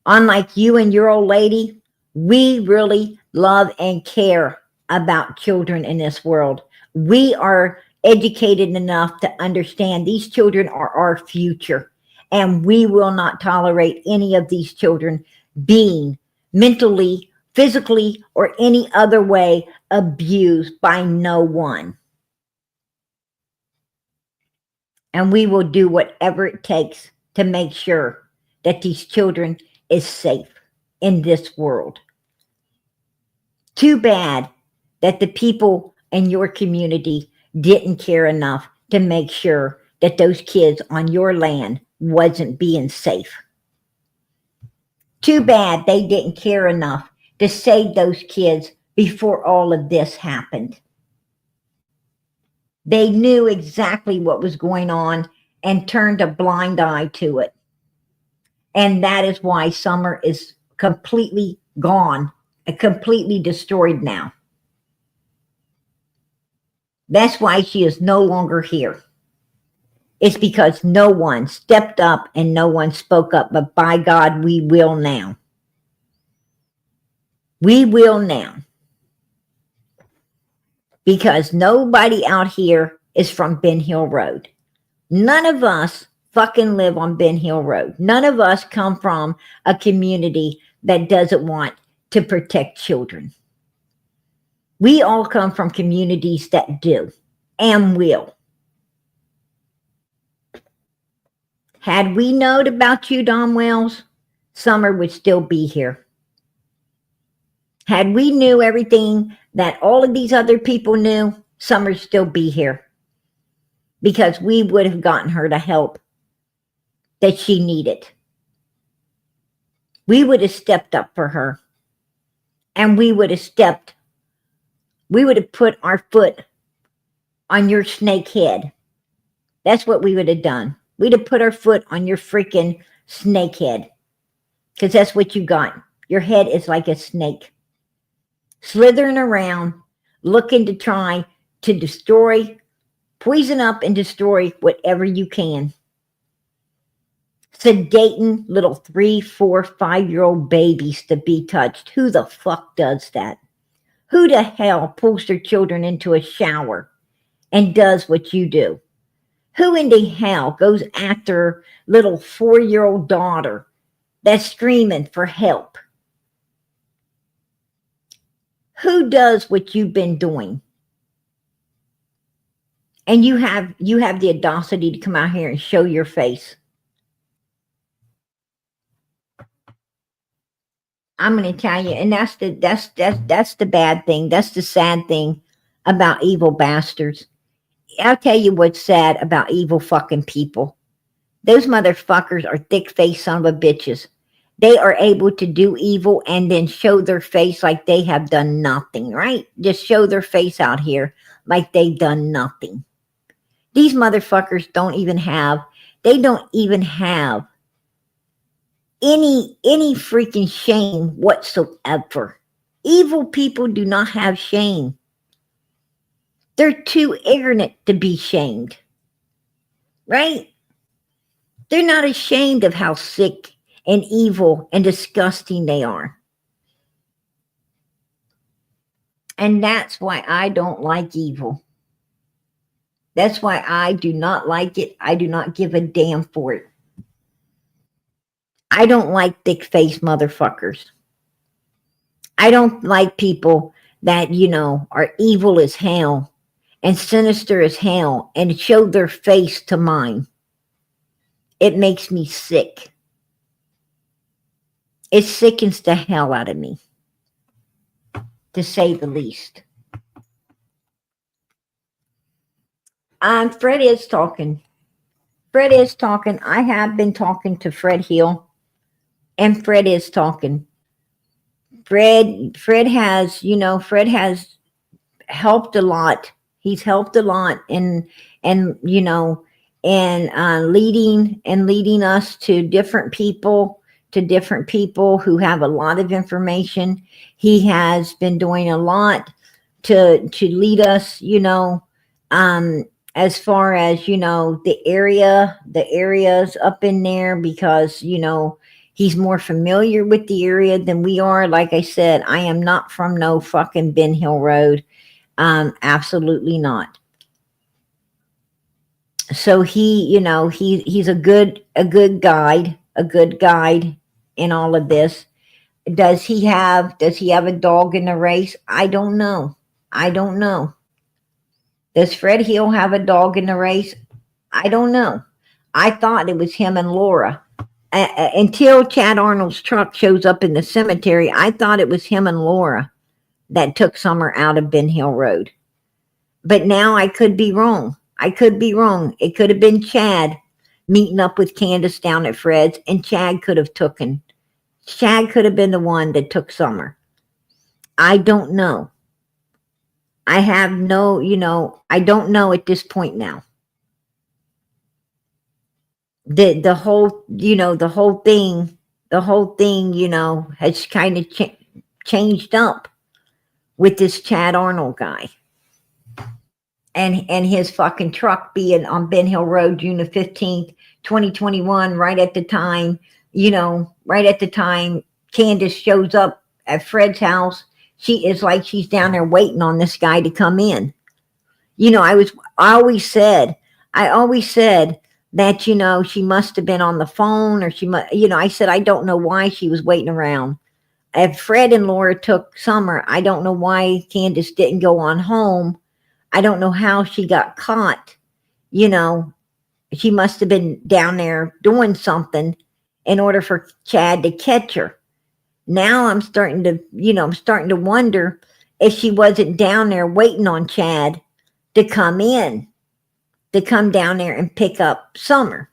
Unlike you and your old lady, we really love and care about children in this world. We are educated enough to understand these children are our future, and we will not tolerate any of these children being mentally, physically, or any other way abused by no one. And we will do whatever it takes to make sure that these children is safe in this world. Too bad that the people in your community didn't care enough to make sure that those kids on your land wasn't being safe. Too bad they didn't care enough to save those kids before all of this happened. They knew exactly what was going on and turned a blind eye to it. And that is why Summer is completely gone and completely destroyed now. That's why she is no longer here. It's because no one stepped up and no one spoke up. But by God, we will now. We will now. Because nobody out here is from Ben Hill Road. None of us fucking live on Ben Hill Road. None of us come from a community that doesn't want to protect children. We all come from communities that do and will. Had we known about you, Don Wells, Summer would still be here. Had we knew everything that all of these other people knew, Summer'd still be here. Because we would have gotten her the help that she needed. We would have stepped up for her. And we would have put our foot on your snake head. That's what we would have done. We'd have put our foot on your freaking snake head. Because that's what you got. Your head is like a snake. Slithering around, looking to try to destroy, poison up and destroy whatever you can. Sedating little 3, 4, 5-year-old babies to be touched. Who the fuck does that? Who the hell pulls their children into a shower and does what you do? Who in the hell goes after little 4-year-old daughter that's screaming for help? Who does what you've been doing? And you have the audacity to come out here and show your face. I'm going to tell you, and that's the bad thing. That's the sad thing about evil bastards. I'll tell you what's sad about evil fucking people. Those motherfuckers are thick-faced son of a bitches. They are able to do evil and then show their face like they have done nothing, right? Just show their face out here like they've done nothing. These motherfuckers don't even have any freaking shame whatsoever. Evil people do not have shame. They're too ignorant to be shamed. Right? They're not ashamed of how sick and evil and disgusting they are. And that's why I don't like evil. That's why I do not like it. I do not give a damn for it. I don't like thick-faced motherfuckers. I don't like people that, are evil as hell and sinister as hell and show their face to mine. It makes me sick. It sickens the hell out of me, to say the least. Fred is talking. Fred is talking. I have been talking to Fred Hill, and Fred is talking. Fred has, Fred has helped a lot. He's helped a lot and leading us to different people who have a lot of information. He has been doing a lot to lead us, as far as the areas up in there, because he's more familiar with the area than we are. Like I said, I am not from no fucking Ben Hill Road. Absolutely not. So he's a good guide in all of this. Does he have a dog in the race? I don't know. Does Fred Hill have a dog in the race? I don't know. I thought it was him and Laura. Until Chad Arnold's truck shows up in the cemetery, I thought it was him and Laura that took Summer out of Ben Hill Road. But now I could be wrong. It could have been Chad meeting up with Candace down at Fred's, and Chad could have been the one that took Summer. I don't know. I have I don't know at this point now. The whole thing, has kind of changed up with this Chad Arnold guy. And his fucking truck being on Ben Hill Road, June the 15th, 2021, right at the time Candace shows up at Fred's house. She is like she's down there waiting on this guy to come in. I always said that, she must have been on the phone, or I said, I don't know why she was waiting around. If Fred and Laura took Summer, I don't know why Candace didn't go on home. I don't know how she got caught. She must have been down there doing something in order for Chad to catch her. Now I'm starting to wonder if she wasn't down there waiting on Chad to come down there and pick up Summer.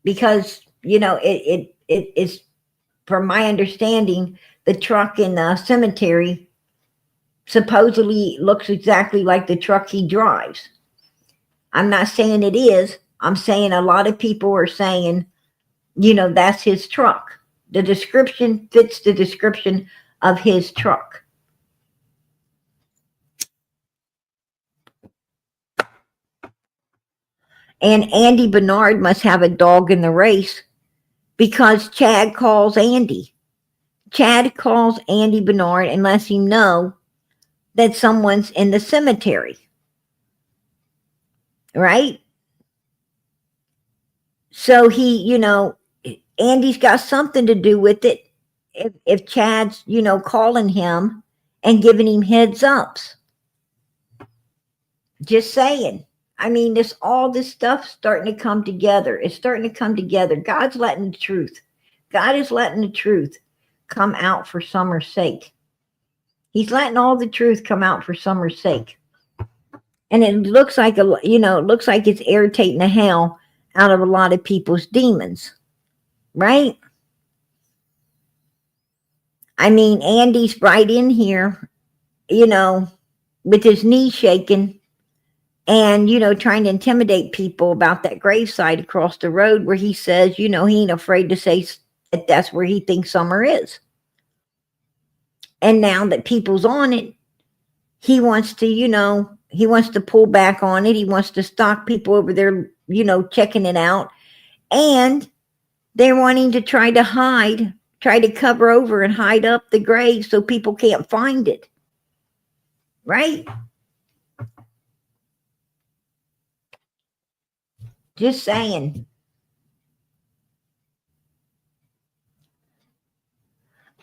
Because, it is, from my understanding, the truck in the cemetery supposedly looks exactly like the truck he drives. I'm not saying it is. I'm saying a lot of people are saying, that's his truck. The description fits the description of his truck. And Andy Bernard must have a dog in the race, because Chad calls Andy. Chad calls Andy Bernard and lets him know that someone's in the cemetery. Right? So Andy's got something to do with it if Chad's, calling him and giving him heads ups. Just saying. I mean, all this stuff starting to come together. It's starting to come together. God is letting the truth come out for Summer's sake. He's letting all the truth come out for Summer's sake. And it looks like it's irritating the hell out of a lot of people's demons. Right? I mean, Andy's right in here, with his knees shaking and, trying to intimidate people about that gravesite across the road where he says, he ain't afraid to say that that's where he thinks Summer is. And now that people's on it, he wants to pull back on it. He wants to stalk people over there, checking it out. And they're wanting to try to cover over and hide up the grave so people can't find it. Right? Just saying.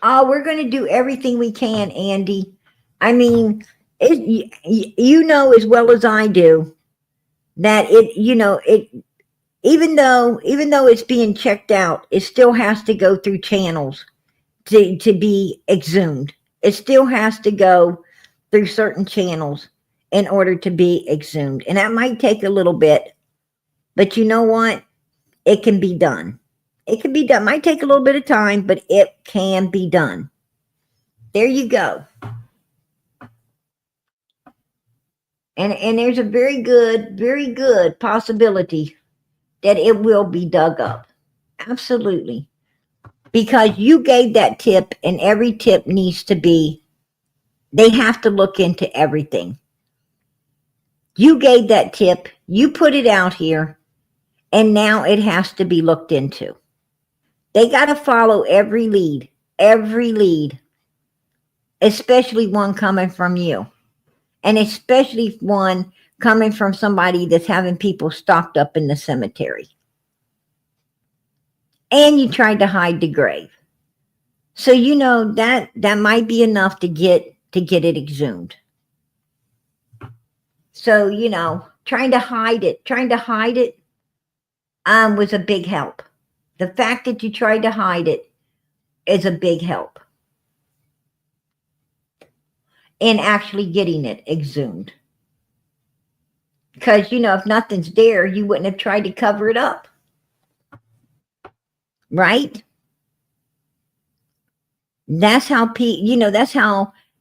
Oh, we're going to do everything we can, Andy. I mean, you know as well as I do that it even though it's being checked out, it still has to go through channels to be exhumed. It still has to go through certain channels in order to be exhumed. And that might take a little bit, but you know what? It can be done. It can be done. Might take a little bit of time, but it can be done. There you go. And there's a very good possibility that it will be dug up. Absolutely. Because you gave that tip, and every tip needs to be, they have to look into everything. You gave that tip, you put it out here, and now it has to be looked into. They got to follow every lead, especially one coming from you, and especially one coming from somebody that's having people stocked up in the cemetery. And you tried to hide the grave. So you know that might be enough to get it exhumed. So, trying to hide it was a big help. The fact that you tried to hide it is a big help in actually getting it exhumed. Because, if nothing's there, you wouldn't have tried to cover it up. Right? That's how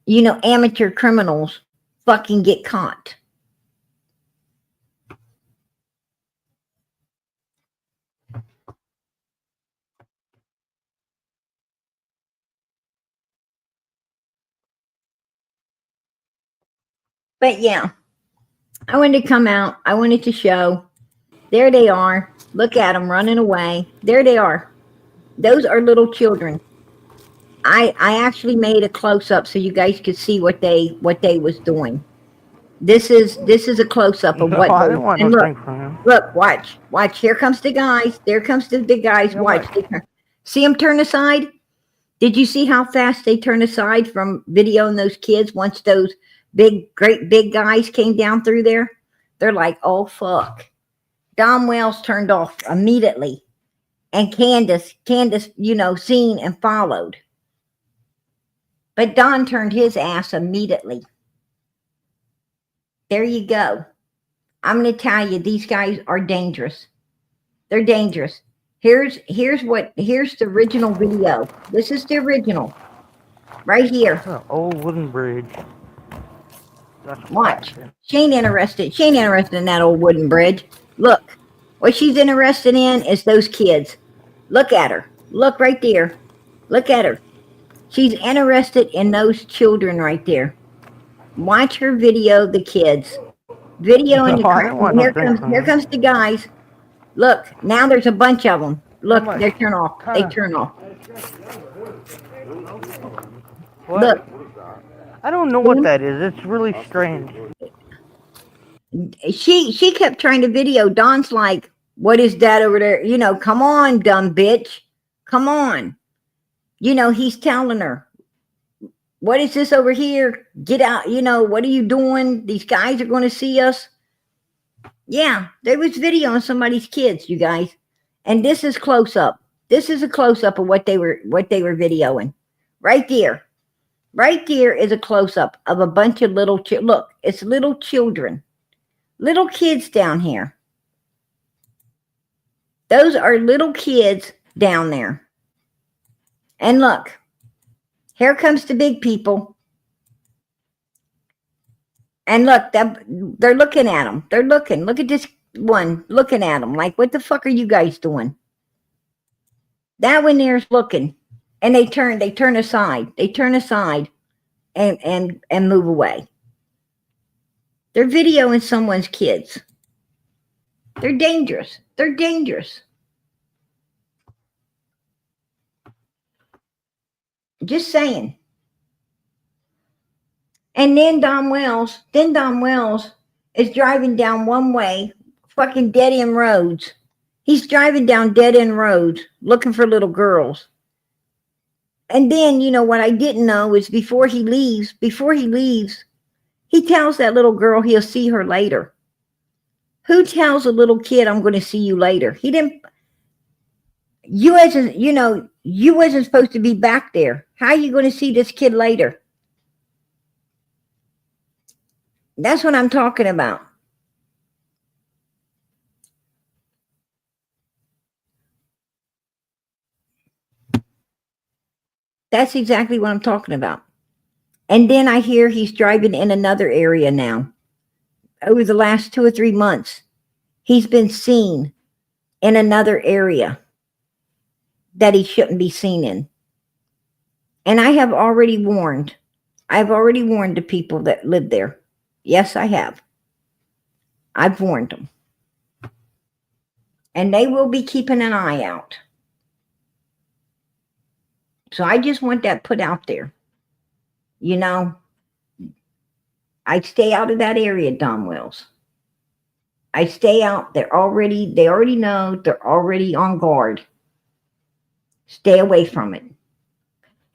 amateur criminals fucking get caught. But yeah, I wanted to come out. I wanted to show. There they are. Look at them running away. There they are. Those are little children. I actually made a close up so you guys could see what they was doing. This is a close up of what. I didn't want and nothing from him. look, watch. Here comes the guys. There comes the big guys. Watch. See them turn aside. Did you see how fast they turned aside from videoing those kids once those great big guys came down through there? They're like, oh fuck. Dom Wells turned off immediately. And Candace, seen and followed. But Don turned his ass immediately. There you go. I'm going to tell you, these guys are dangerous. They're dangerous. Here's the original video. This is the original. Right here. That's an old wooden bridge. Watch. She ain't interested in that old wooden bridge. Look. What she's interested in is those kids. Look at her. Look right there. Look at her. She's interested in those children right there. Watch her video the kids. Videoing here comes the guys. Look, now there's a bunch of them. Look, they turn off. They turn off. What? Look. I don't know what that is. It's really strange. She kept trying to video. Don's like, what is that over there? Come on, dumb bitch. Come on. He's telling her, what is this over here? Get out. What are you doing? These guys are going to see us. Yeah, there was video on somebody's kids, you guys. And this is close up. This is a close up of what they were videoing. Right there. Right there is a close up of a bunch of little look, it's little children. Little kids down here. Those are little kids down there. And look, here comes the big people. And look, they're looking at them. They're looking. Look at this one looking at them. Like, what the fuck are you guys doing? That one there's looking. And they turn aside. They turn aside and move away. They're videoing someone's kids. They're dangerous. They're dangerous. Just saying. And then Dom Wells is driving down one way fucking dead end roads. He's driving down dead end roads looking for little girls. And then, you know, what I didn't know is before he leaves, he tells that little girl he'll see her later. Who tells a little kid, I'm going to see you later? He didn't. You wasn't supposed to be back there. How are you going to see this kid later? That's what I'm talking about. That's exactly what I'm talking about. And then I hear he's driving in another area now. Over the last 2 or 3 months, he's been seen in another area that he shouldn't be seen in. And I have already warned. I've already warned the people that live there. Yes, I have. I've warned them. And they will be keeping an eye out. So I just want that put out there. You know, I stay out of that area, Don Wells. I stay out. They already know. They're already on guard. Stay away from it.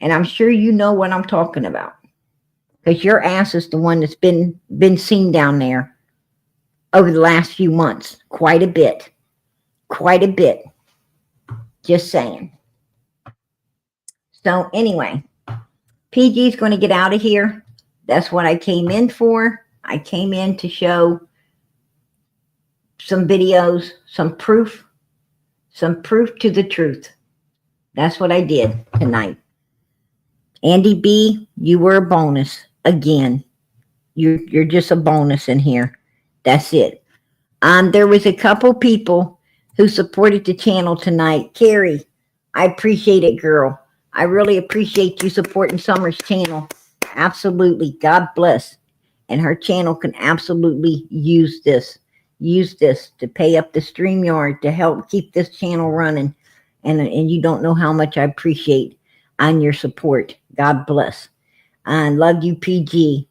And I'm sure you know what I'm talking about. Because your ass is the one that's been seen down there over the last few months. Quite a bit. Quite a bit. Just saying. So anyway, PG's going to get out of here. That's what I came in for. I came in to show some videos, some proof to the truth. That's what I did tonight. Andy B, you were a bonus again. You're just a bonus in here. That's it. There was a couple people who supported the channel tonight. Carrie, I appreciate it, girl. I really appreciate you supporting Summer's channel. Absolutely. God bless. And her channel can absolutely use this. Use this to pay up the StreamYard to help keep this channel running. And you don't know how much I appreciate on your support. God bless. I love you, PG.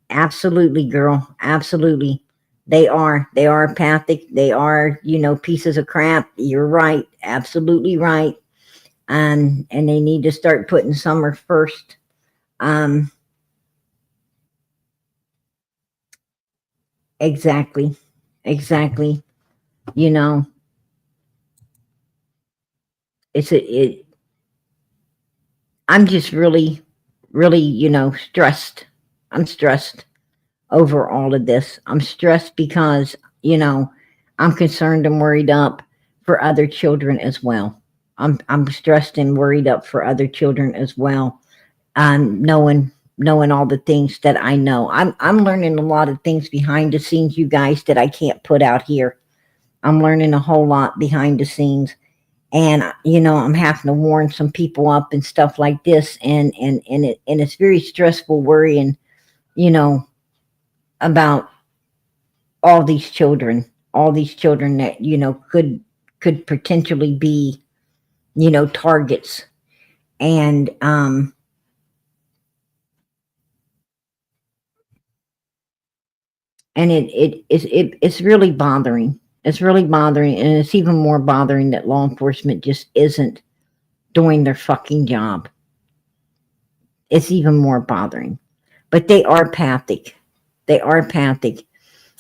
Absolutely, girl. Absolutely. They are apathic. They are, pieces of crap. You're right. Absolutely right. And they need to start putting Summer first. Exactly. I'm just really, stressed. I'm stressed over all of this. I'm stressed because, I'm concerned and worried up for other children as well. I'm stressed and worried up for other children as well. Knowing all the things that I know. I'm learning a lot of things behind the scenes, you guys, that I can't put out here. I'm learning a whole lot behind the scenes. And, I'm having to warn some people up and stuff like this. And it's very stressful worrying, about all these children that, could potentially be, targets. And, it's really bothering. It's really bothering. And it's even more bothering that law enforcement just isn't doing their fucking job. It's even more bothering. But they are apathic.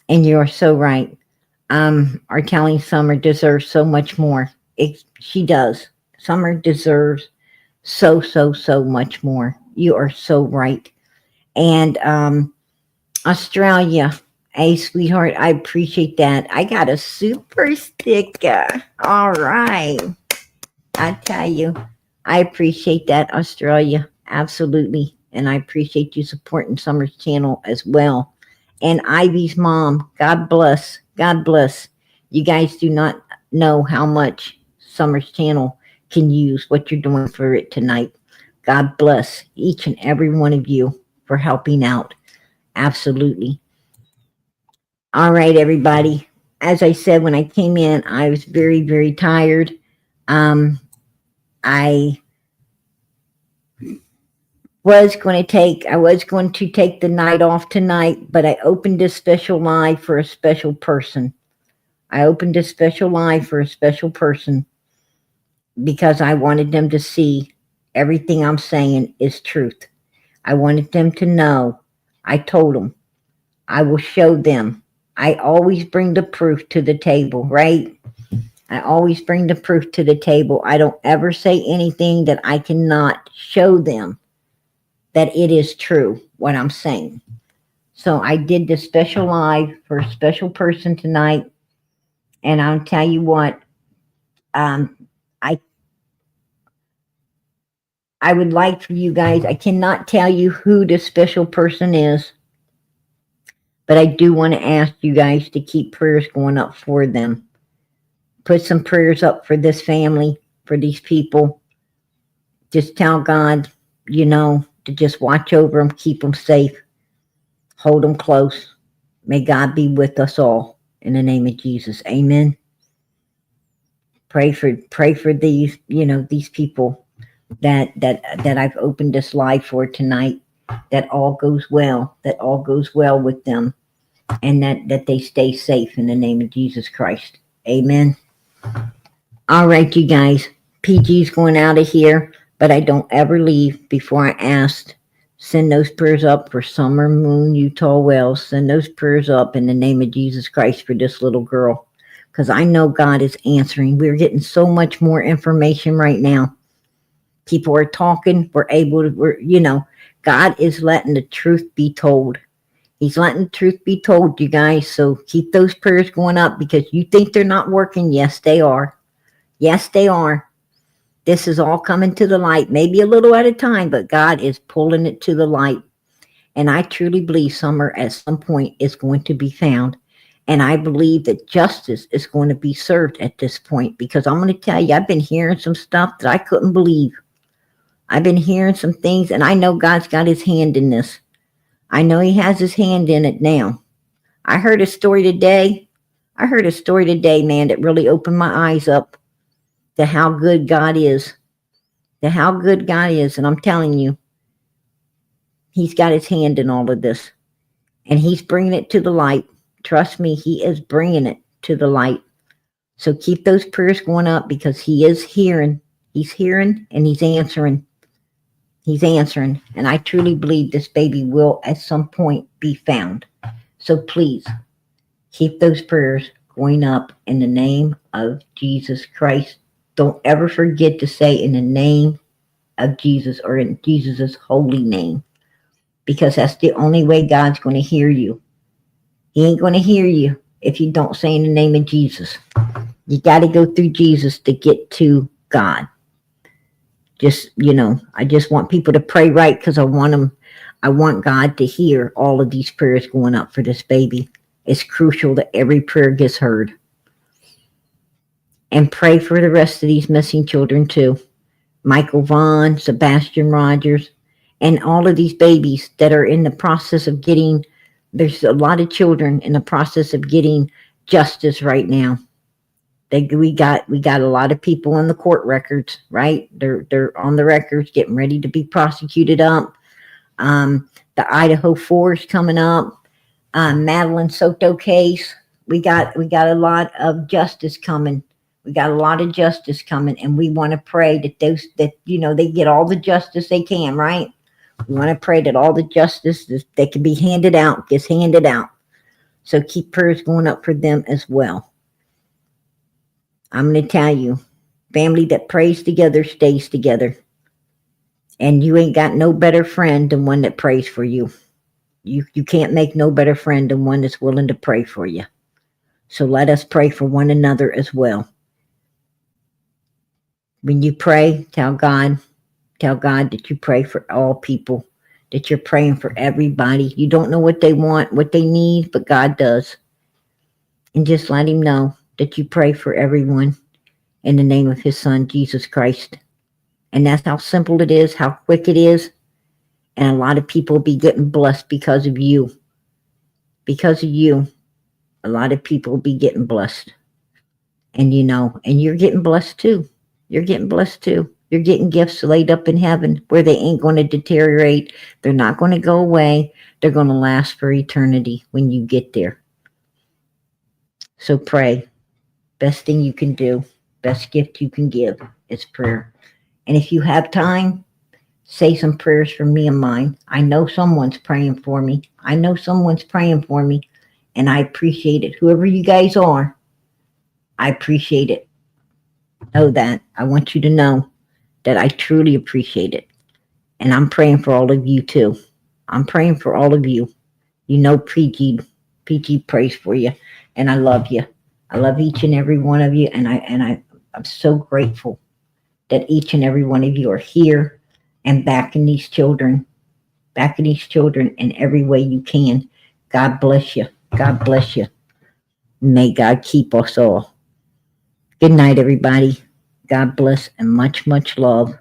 And you're so right. Our telling Summer deserves so much more. She does. Summer deserves so much more. You are so right. And Australia, hey sweetheart, I appreciate that. I got a super sticker. All right. I tell you, I appreciate that, Australia. Absolutely. And I appreciate you supporting Summer's channel as well. And Ivy's mom, God bless. God bless. You guys do not know how much Summer's channel can use what you're doing for it tonight. God bless each and every one of you for helping out. Absolutely. All right, everybody. As I said, when I came in, I was very, very tired. I was going to take the night off tonight, but I opened this special live for a special person. I opened a special live for a special person because I wanted them to see everything I'm saying is truth. I wanted them to know. I told them, I will show them. I always bring the proof to the table, right? I always bring the proof to the table. I don't ever say anything that I cannot show them that it is true, what I'm saying. So I did this special live for a special person tonight. And I'll tell you what, um, I I would like for you guys, I cannot tell you who this special person is, but I do want to ask you guys to keep prayers going up for them. Put some prayers up for this family, for these people. Just tell God, to just watch over them, keep them safe, hold them close. May God be with us all in the name of Jesus. Amen. Pray for these, these people that I've opened this live for tonight, that all goes well with them, and that they stay safe in the name of Jesus Christ. Amen. All right, you guys. PG's going out of here, but I don't ever leave before I ask. Send those prayers up for Summer Moon Utah Wells. Send those prayers up in the name of Jesus Christ for this little girl, because I know God is answering. We're getting so much more information right now. People are talking. God is letting the truth be told. He's letting the truth be told, you guys. So keep those prayers going up, because you think they're not working. Yes, they are. Yes, they are. This is all coming to the light, maybe a little at a time, but God is pulling it to the light. And I truly believe Summer at some point is going to be found. And I believe that justice is going to be served at this point, because I'm going to tell you, I've been hearing some stuff that I couldn't believe. I've been hearing some things, and I know God's got his hand in this. I know he has his hand in it now. I heard a story today, man, that really opened my eyes up to how good God is. And I'm telling you, he's got his hand in all of this. And he's bringing it to the light. Trust me, he is bringing it to the light. So keep those prayers going up, because he is hearing. He's hearing and he's answering. He's answering. And I truly believe this baby will at some point be found. So please keep those prayers going up in the name of Jesus Christ. Don't ever forget to say in the name of Jesus, or in Jesus' holy name, because that's the only way God's going to hear you. He ain't going to hear you if you don't say in the name of Jesus. You got to go through Jesus to get to God. I just want people to pray right, because I want God to hear all of these prayers going up for this baby. It's crucial that every prayer gets heard. And pray for the rest of these missing children too. Michael Vaughn, Sebastian Rogers, and all of these babies that are in the process of getting, there's a lot of children in the process of getting justice right now. We got a lot of people on the court records, right? They're on the records, getting ready to be prosecuted up. The Idaho 4 is coming up. Madeline Soto case. We got a lot of justice coming. And we want to pray that they get all the justice they can, right? We want to pray that all the justice that can be handed out gets handed out. So keep prayers going up for them as well. I'm going to tell you, family that prays together stays together. And you ain't got no better friend than one that prays for you. You can't make no better friend than one that's willing to pray for you. So let us pray for one another as well. When you pray, tell God that you pray for all people, that you're praying for everybody. You don't know what they want, what they need, but God does. And just let him know that you pray for everyone in the name of his son, Jesus Christ. And that's how simple it is, how quick it is. And a lot of people will be getting blessed because of you. Because of you, a lot of people will be getting blessed. And and you're getting blessed too. You're getting blessed too. You're getting gifts laid up in heaven where they ain't going to deteriorate. They're not going to go away. They're going to last for eternity when you get there. So pray. Best thing you can do, best gift you can give is prayer. And if you have time, say some prayers for me and mine. I know someone's praying for me. I know someone's praying for me, and I appreciate it. Whoever you guys are, I appreciate it. Know that. I want you to know that I truly appreciate it. And I'm praying for all of you too. I'm praying for all of you. You know PG prays for you, and I love you. I love each and every one of you, and I'm so grateful that each and every one of you are here and backing these children in every way you can. God bless you. God bless you. May God keep us all. Good night, everybody. God bless and much, much love.